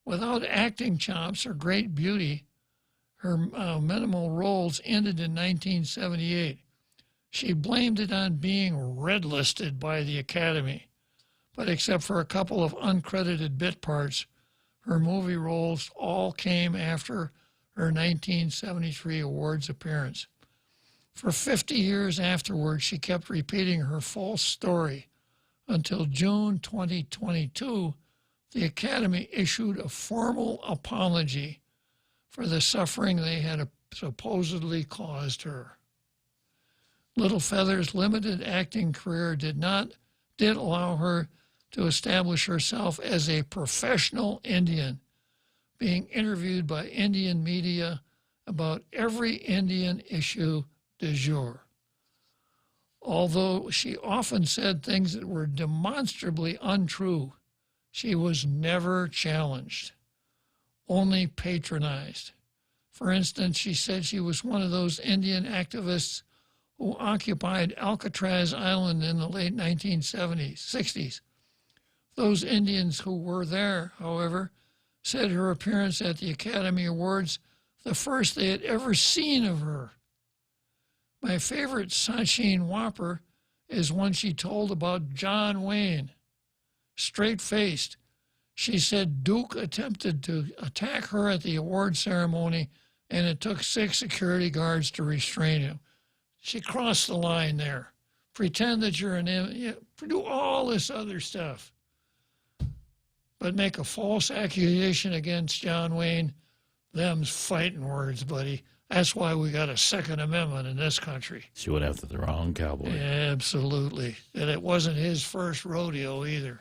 Without acting chops or great beauty, her minimal roles ended in 1978. She blamed it on being red-listed by the Academy, but except for a couple of uncredited bit parts, her movie roles all came after her 1973 awards appearance. For 50 years afterwards, she kept repeating her false story until June 2022, the Academy issued a formal apology for the suffering they had supposedly caused her. Little Feather's limited acting career did allow her to establish herself as a professional Indian, being interviewed by Indian media about every Indian issue du jour. Although she often said things that were demonstrably untrue, she was never challenged, only patronized. For instance, she said she was one of those Indian activists who occupied Alcatraz Island in the late 1960s. Those Indians who were there, however, said her appearance at the Academy Awards, the first they had ever seen of her. My favorite Sachin Whopper is one she told about John Wayne. Straight-faced, she said Duke attempted to attack her at the award ceremony, and it took 6 security guards to restrain him. She crossed the line there. Pretend that you're do all this other stuff. But make a false accusation against John Wayne, them's fighting words, buddy. That's why we got a Second Amendment in this country. She went after the wrong cowboy. Absolutely. And it wasn't his first rodeo either.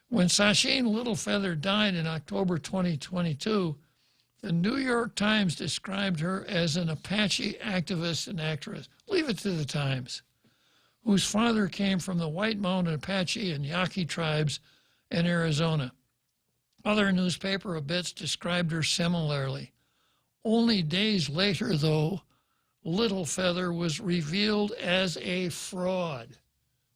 When Sachin Littlefeather died in October 2022, the New York Times described her as an Apache activist and actress. Leave it to the Times, whose father came from the White Mountain Apache and Yaqui tribes in Arizona. Other newspaper obits described her similarly. Only days later, though, Littlefeather was revealed as a fraud.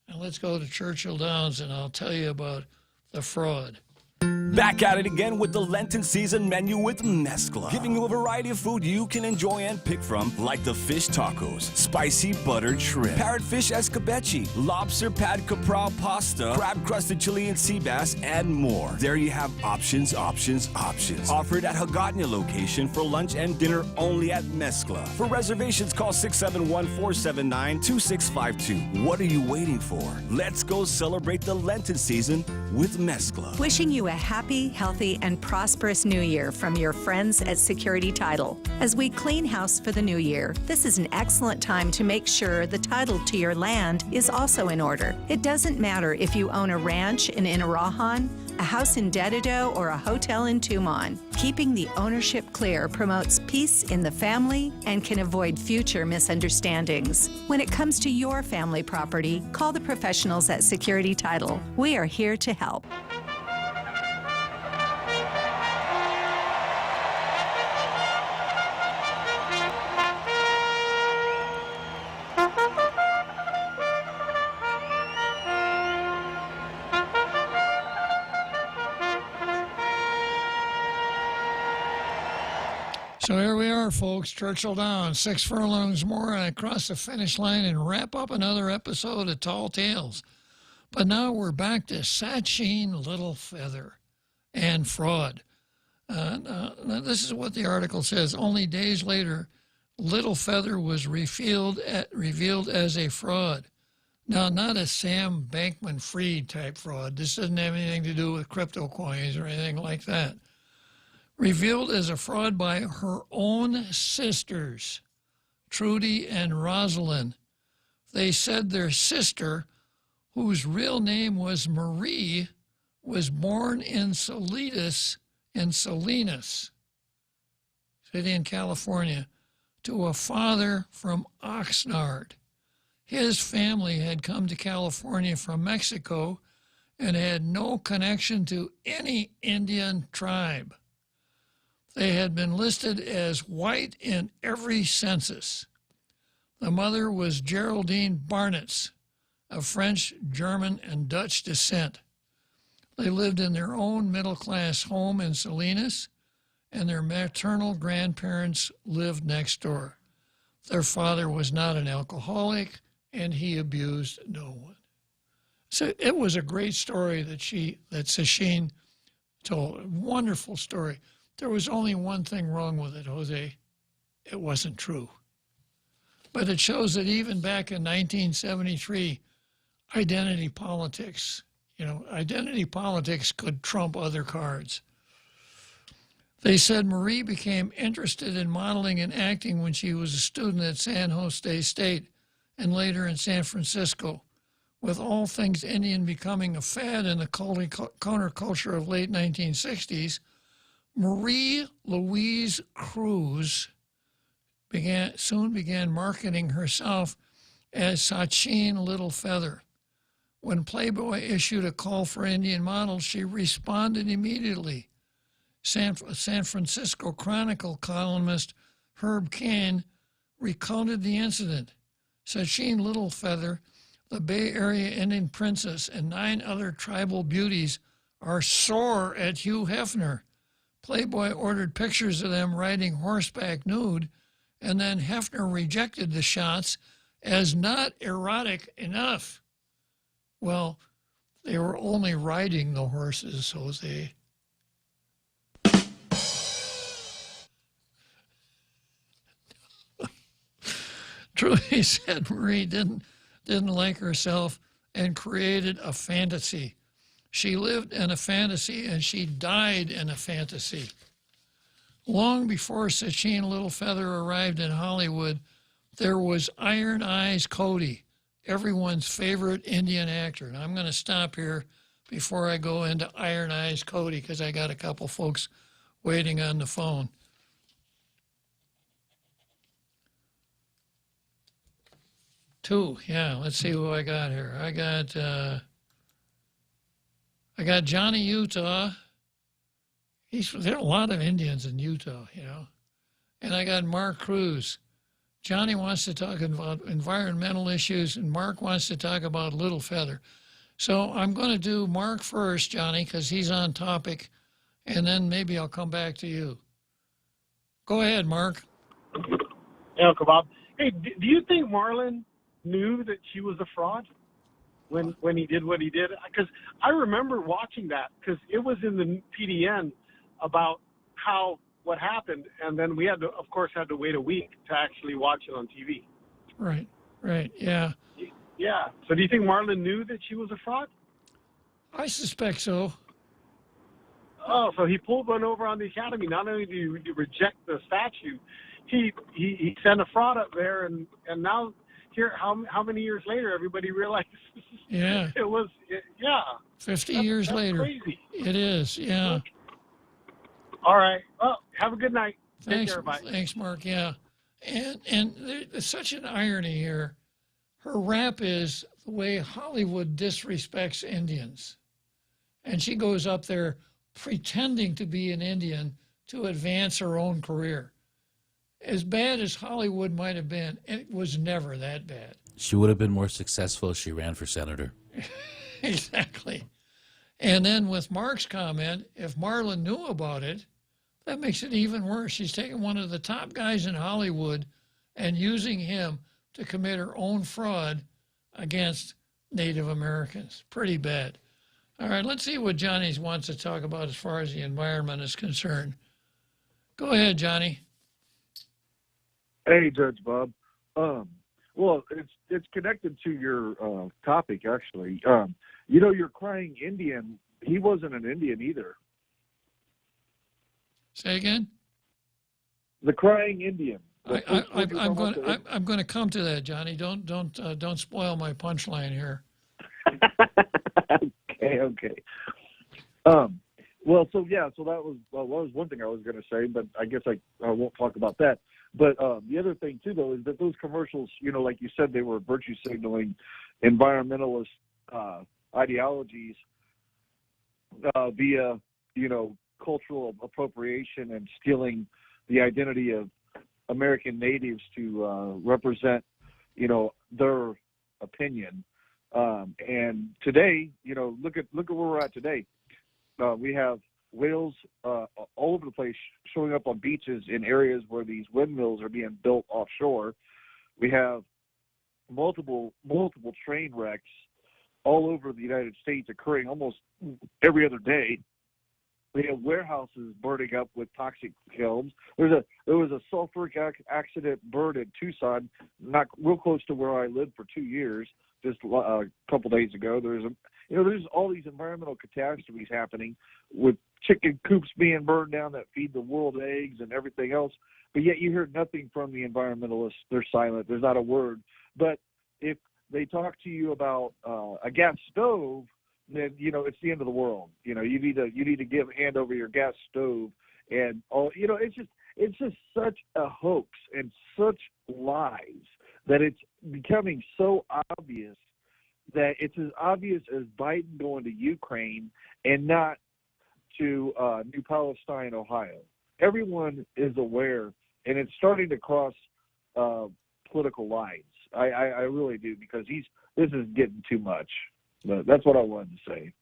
Now let's go to Churchill Downs and I'll tell you about the fraud. Back at it again with the Lenten season menu with Mezcla, giving you a variety of food you can enjoy and pick from, like the fish tacos, spicy buttered shrimp, parrotfish escabeche, lobster pad capral pasta, crab-crusted Chilean sea bass, and more. There you have options. Offered at Hagatna location for lunch and dinner only at Mezcla. For reservations, call 671-479-2652. What are you waiting for? Let's go celebrate the Lenten season with Mezcla. Wishing you a happy, healthy, and prosperous new year from your friends at Security Title. As we clean house for the new year, this is an excellent time to make sure the title to your land is also in order. It doesn't matter if you own a ranch in Inarajan, a house in Dededo, or a hotel in Tumon. Keeping the ownership clear promotes peace in the family and can avoid future misunderstandings. When it comes to your family property, call the professionals at Security Title. We are here to help. So here we are, folks. Churchill Downs, 6 furlongs more, and I cross the finish line and wrap up another episode of Tall Tales. But now we're back to Sachin Littlefeather and fraud. Now this is what the article says. Only days later, Littlefeather was revealed as a fraud. Now, not a Sam Bankman-Fried type fraud. This doesn't have anything to do with crypto coins or anything like that. Revealed as a fraud by her own sisters, Trudy and Rosalind. They said their sister, whose real name was Marie, was born in Salinas City in California, to a father from Oxnard. His family had come to California from Mexico and had no connection to any Indian tribe. They had been listed as white in every census. The mother was Geraldine Barnitz, of French, German, and Dutch descent. They lived in their own middle-class home in Salinas, and their maternal grandparents lived next door. Their father was not an alcoholic, and he abused no one. So it was a great story that Sacheen told. A wonderful story. There was only one thing wrong with it, Jose. It wasn't true. But it shows that even back in 1973, identity politics could trump other cards. They said Marie became interested in modeling and acting when she was a student at San Jose State and later in San Francisco, with all things Indian becoming a fad in the counterculture of late 1960s. Marie Louise Cruz soon began marketing herself as Sacheen Little Feather. When Playboy issued a call for Indian models, she responded immediately. San Francisco Chronicle columnist Herb Caen recounted the incident. Sacheen Little Feather, the Bay Area Indian princess, and 9 other tribal beauties are sore at Hugh Hefner. Playboy ordered pictures of them riding horseback nude, and then Hefner rejected the shots as not erotic enough. Well, they were only riding the horses, Jose. Truly said Marie didn't like herself and created a fantasy. She lived in a fantasy and she died in a fantasy. Long before Sacheen Little Feather arrived in Hollywood, there was Iron Eyes Cody, everyone's favorite Indian actor. And I'm going to stop here before I go into Iron Eyes Cody because I got a couple folks waiting on the phone. Two, yeah. Let's see who I got here. I got Johnny Utah. There are a lot of Indians in Utah, you know. And I got Mark Cruz. Johnny wants to talk about environmental issues, and Mark wants to talk about Little Feather. So I'm going to do Mark first, Johnny, because he's on topic, and then maybe I'll come back to you. Go ahead, Mark. Hey, Uncle Bob. Hey, do you think Marlon knew that she was a fraud when he did what he did? Because I remember watching that because it was in the PDN about what happened, and then we had to wait a week to actually watch it on TV. Right, yeah. Yeah. So do you think Marlon knew that she was a fraud? I suspect so. Oh, so he pulled one over on the Academy. Not only did he reject the statue, he sent a fraud up there, and now here, how many years later, everybody realizes yeah. it was, 50 years that's later. Crazy. It is, yeah. All right. Well, have a good night. Thanks, Take care, bye. Thanks, Mark, yeah. And there's such an irony here. Her rap is the way Hollywood disrespects Indians. And she goes up there pretending to be an Indian to advance her own career. As bad as Hollywood might have been, it was never that bad. She would have been more successful if she ran for senator. Exactly. And then with Mark's comment, if Marlon knew about it, that makes it even worse. She's taking one of the top guys in Hollywood and using him to commit her own fraud against Native Americans. Pretty bad. All right, let's see what Johnny wants to talk about as far as the environment is concerned. Go ahead, Johnny. Hey, Judge Bob. Well, it's connected to your topic, actually. Your crying Indian, he wasn't an Indian either. Say again? The crying Indian. I'm going to come to that, Johnny. Don't spoil my punchline here. Okay. So that was one thing I was going to say, but I guess I won't talk about that. But the other thing too, though, is that those commercials, like you said, they were virtue signaling environmentalist ideologies via, cultural appropriation and stealing the identity of American natives to represent their opinion. And today, look at where we're at today. We have whales all over the place showing up on beaches in areas where these windmills are being built offshore. We have multiple train wrecks all over the United States occurring almost every other day. We have warehouses burning up with toxic fumes. There was a sulfuric accident burned in Tucson, not real close to where I lived for 2 years, just a couple days ago. There's all these environmental catastrophes happening with chicken coops being burned down that feed the world eggs and everything else. But yet you hear nothing from the environmentalists. They're silent. There's not a word. But if they talk to you about a gas stove, then it's the end of the world. You need to hand over your gas stove, and it's just such a hoax and such lies that it's becoming so obvious that it's as obvious as Biden going to Ukraine and not to New Palestine, Ohio. Everyone is aware, and it's starting to cross political lines. I really do, because this is getting too much. But that's what I wanted to say.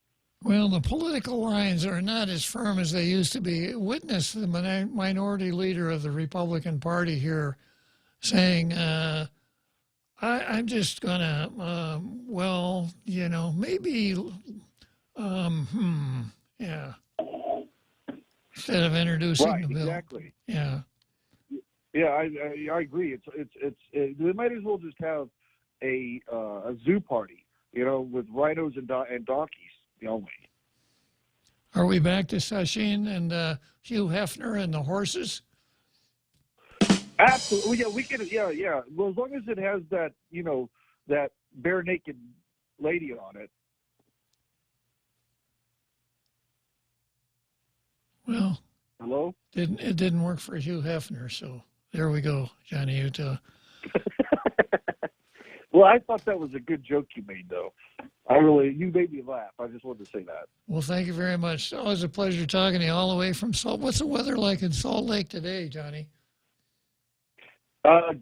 Well, the political lines are not as firm as they used to be. Witness the minority leader of the Republican Party here saying, I'm just going to, maybe, yeah. Instead of introducing the bill. Exactly. Yeah. Yeah, I agree. They might as well just have a zoo party, with rhinos and donkeys. Are we back to Sachin and Hugh Hefner and the horses? Absolutely. Yeah, we can. Yeah. Well, as long as it has that, that bare naked lady on it. Well, hello. It didn't work for Hugh Hefner, so there we go, Johnny Utah. Well, I thought that was a good joke you made, though. You made me laugh. I just wanted to say that. Well, thank you very much. It's always a pleasure talking to you all the way from Salt. What's the weather like in Salt Lake today, Johnny?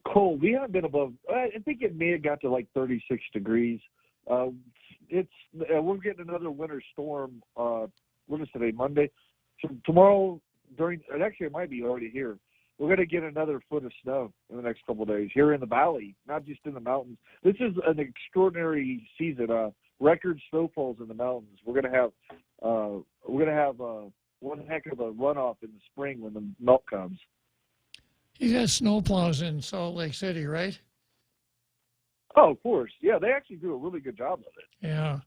Cold. We haven't been above. I think it may have got to like 36 degrees. We're getting another winter storm. What is today? Monday. So tomorrow actually it might be already here. We're going to get another foot of snow in the next couple of days here in the valley, not just in the mountains. This is an extraordinary season. Record snowfalls in the mountains. We're going to have one heck of a runoff in the spring when the melt comes. You got snowplows in Salt Lake City, right? Oh, of course. Yeah, they actually do a really good job of it. Yeah.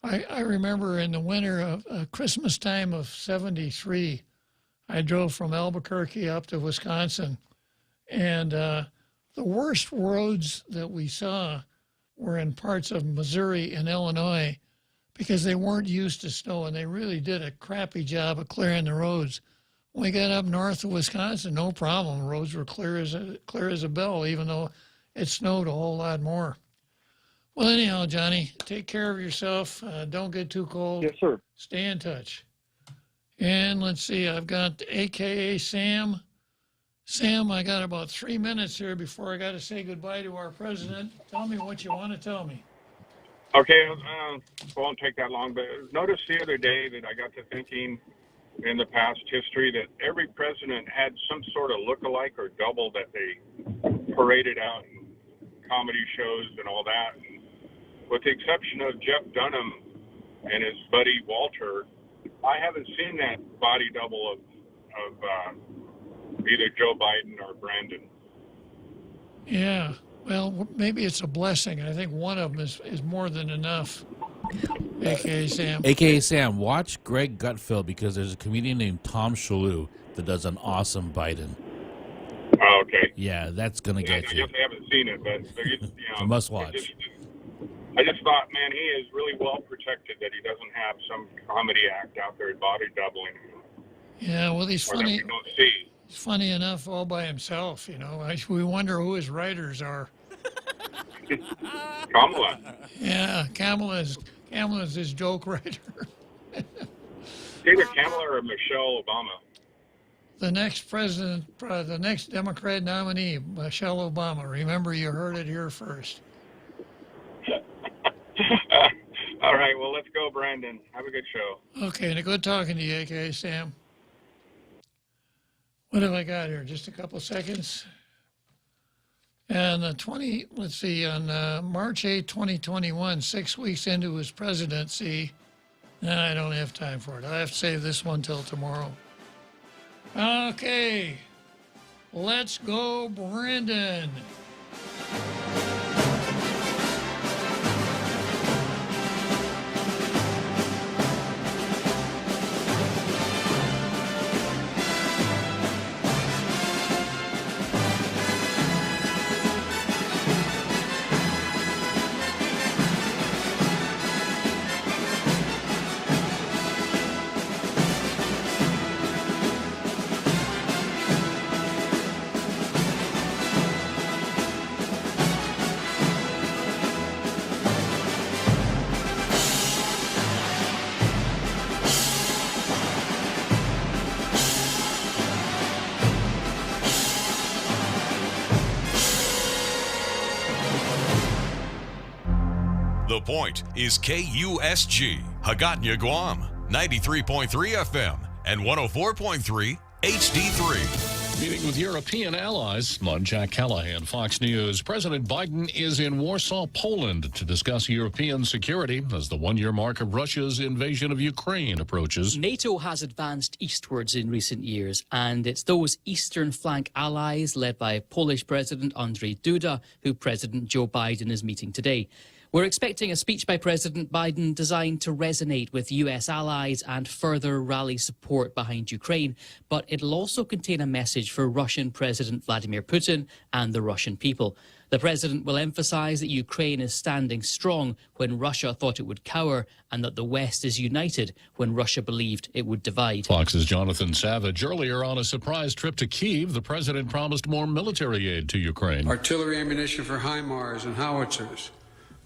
I remember in the winter of Christmas time of 73, I drove from Albuquerque up to Wisconsin, and the worst roads that we saw were in parts of Missouri and Illinois because they weren't used to snow, and they really did a crappy job of clearing the roads. When we got up north of Wisconsin, no problem. Roads were clear as a bell, even though it snowed a whole lot more. Well, anyhow, Johnny, take care of yourself. Don't get too cold. Yes, sir. Stay in touch. And let's see, I've got AKA Sam. Sam, I got about 3 minutes here before I got to say goodbye to our president. Tell me what you want to tell me. Okay, it won't take that long, but notice the other day that I got to thinking in the past history that every president had some sort of look-alike or double that they paraded out in comedy shows and all that. With the exception of Jeff Dunham and his buddy Walter, I haven't seen that body double of either Joe Biden or Brandon. Yeah, well, maybe it's a blessing. I think one of them is more than enough. AKA Sam. AKA Sam, watch Greg Gutfeld because there's a comedian named Tom Shalhoub that does an awesome Biden. Oh, okay. Yeah, that's going to get you. I guess I haven't seen it, but You must watch. I just thought, man, he is really well protected that he doesn't have some comedy act out there body doubling him. Yeah, well, he's funny. We don't see. He's funny enough all by himself, We wonder who his writers are. Kamala. Yeah, Kamala's his joke writer. Either Kamala or Michelle Obama. the next president, the next Democrat nominee, Michelle Obama. Remember, you heard it here first. All right, well, let's go, Brandon. Have a good show. Okay, and good talking to you, okay, Sam. What have I got here? Just a couple seconds. And on March 8, 2021, 6 weeks into his presidency, I don't have time for it. I have to save this one till tomorrow. Okay, let's go, Brandon. The Point is KUSG, Hagåtña, Guam, 93.3 FM and 104.3 HD3. Meeting with European allies. I'm Jack Callahan, Fox News. President Biden is in Warsaw, Poland to discuss European security as the one-year mark of Russia's invasion of Ukraine approaches. NATO has advanced eastwards in recent years, and it's those eastern flank allies led by Polish President Andrzej Duda who President Joe Biden is meeting today. We're expecting a speech by President Biden designed to resonate with US allies and further rally support behind Ukraine, but it'll also contain a message for Russian President Vladimir Putin and the Russian people. The president will emphasize that Ukraine is standing strong when Russia thought it would cower, and that the West is united when Russia believed it would divide. Fox's Jonathan Savage. Earlier on a surprise trip to Kyiv, the president promised more military aid to Ukraine. Artillery ammunition for HIMARS and howitzers.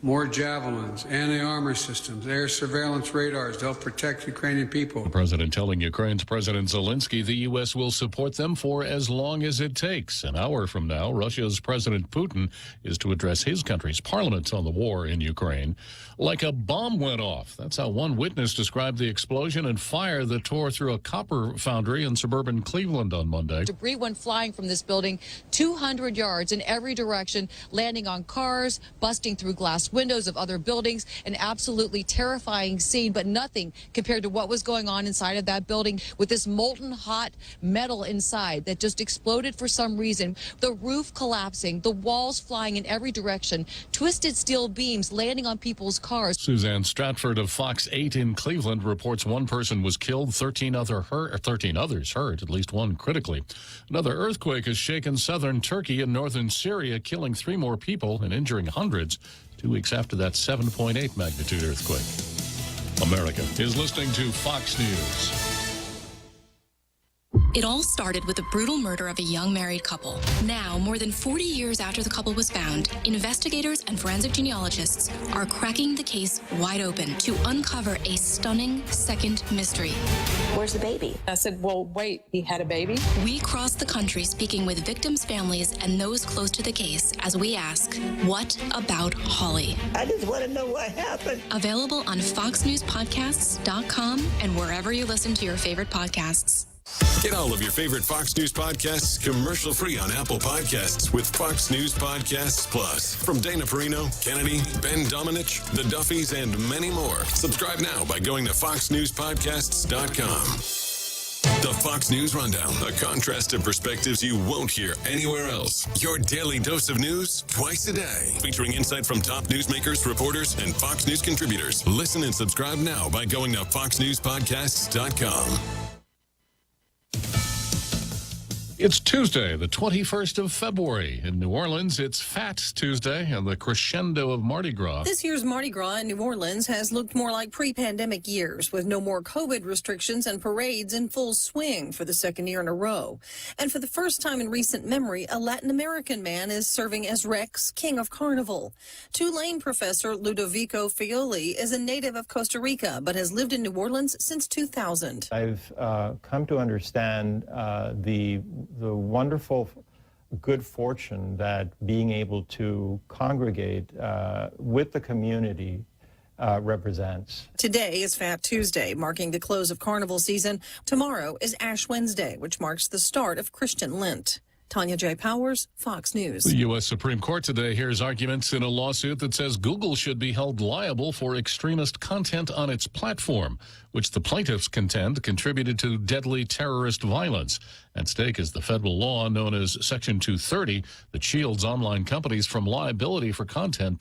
More javelins, anti-armor systems, air surveillance radars to help protect Ukrainian people. The president telling Ukraine's President Zelensky the U.S. will support them for as long as it takes. An hour from now, Russia's President Putin is to address his country's parliament on the war in Ukraine. Like a bomb went off. That's how one witness described the explosion and fire that tore through a copper foundry in suburban Cleveland on Monday. Debris went flying from this building 200 yards in every direction, landing on cars, busting through glass windows of other buildings. An absolutely terrifying scene, but nothing compared to what was going on inside of that building with this molten hot metal inside that just exploded for some reason. The roof collapsing, the walls flying in every direction, twisted steel beams landing on people's cars. Suzanne Stratford of Fox 8 in Cleveland reports one person was killed, 13 others hurt, at least one critically. Another earthquake has shaken southern Turkey and northern Syria, killing 3 more people and injuring hundreds. 2 weeks after that 7.8 magnitude earthquake. America is listening to Fox News. It all started with the brutal murder of a young married couple. Now, more than 40 years after the couple was found, investigators and forensic genealogists are cracking the case wide open to uncover a stunning second mystery. Where's the baby? I said, well, wait, he had a baby? We cross the country speaking with victims' families and those close to the case as we ask, what about Holly? I just want to know what happened. Available on FoxNewsPodcasts.com and wherever you listen to your favorite podcasts. Get all of your favorite Fox News podcasts commercial-free on Apple Podcasts with Fox News Podcasts Plus. From Dana Perino, Kennedy, Ben Domenech, The Duffys, and many more. Subscribe now by going to FoxNewsPodcasts.com. The Fox News Rundown, a contrast of perspectives you won't hear anywhere else. Your daily dose of news twice a day, featuring insight from top newsmakers, reporters, and Fox News contributors. Listen and subscribe now by going to FoxNewsPodcasts.com. It's Tuesday, the 21st of February. In New Orleans, it's Fat Tuesday and the crescendo of Mardi Gras. This year's Mardi Gras in New Orleans has looked more like pre-pandemic years, with no more COVID restrictions and parades in full swing for the second year in a row. And for the first time in recent memory, a Latin American man is serving as Rex, King of Carnival. Tulane professor Ludovico Fioli is a native of Costa Rica, but has lived in New Orleans since 2000. I've come to understand the wonderful good fortune that being able to congregate with the community represents. Today is Fat Tuesday, marking the close of Carnival season. Tomorrow is Ash Wednesday, which marks the start of Christian Lent. Tanya J. Powers, Fox News. The U.S. Supreme Court today hears arguments in a lawsuit that says Google should be held liable for extremist content on its platform, which the plaintiffs contend contributed to deadly terrorist violence. At stake is the federal law known as Section 230 that shields online companies from liability for content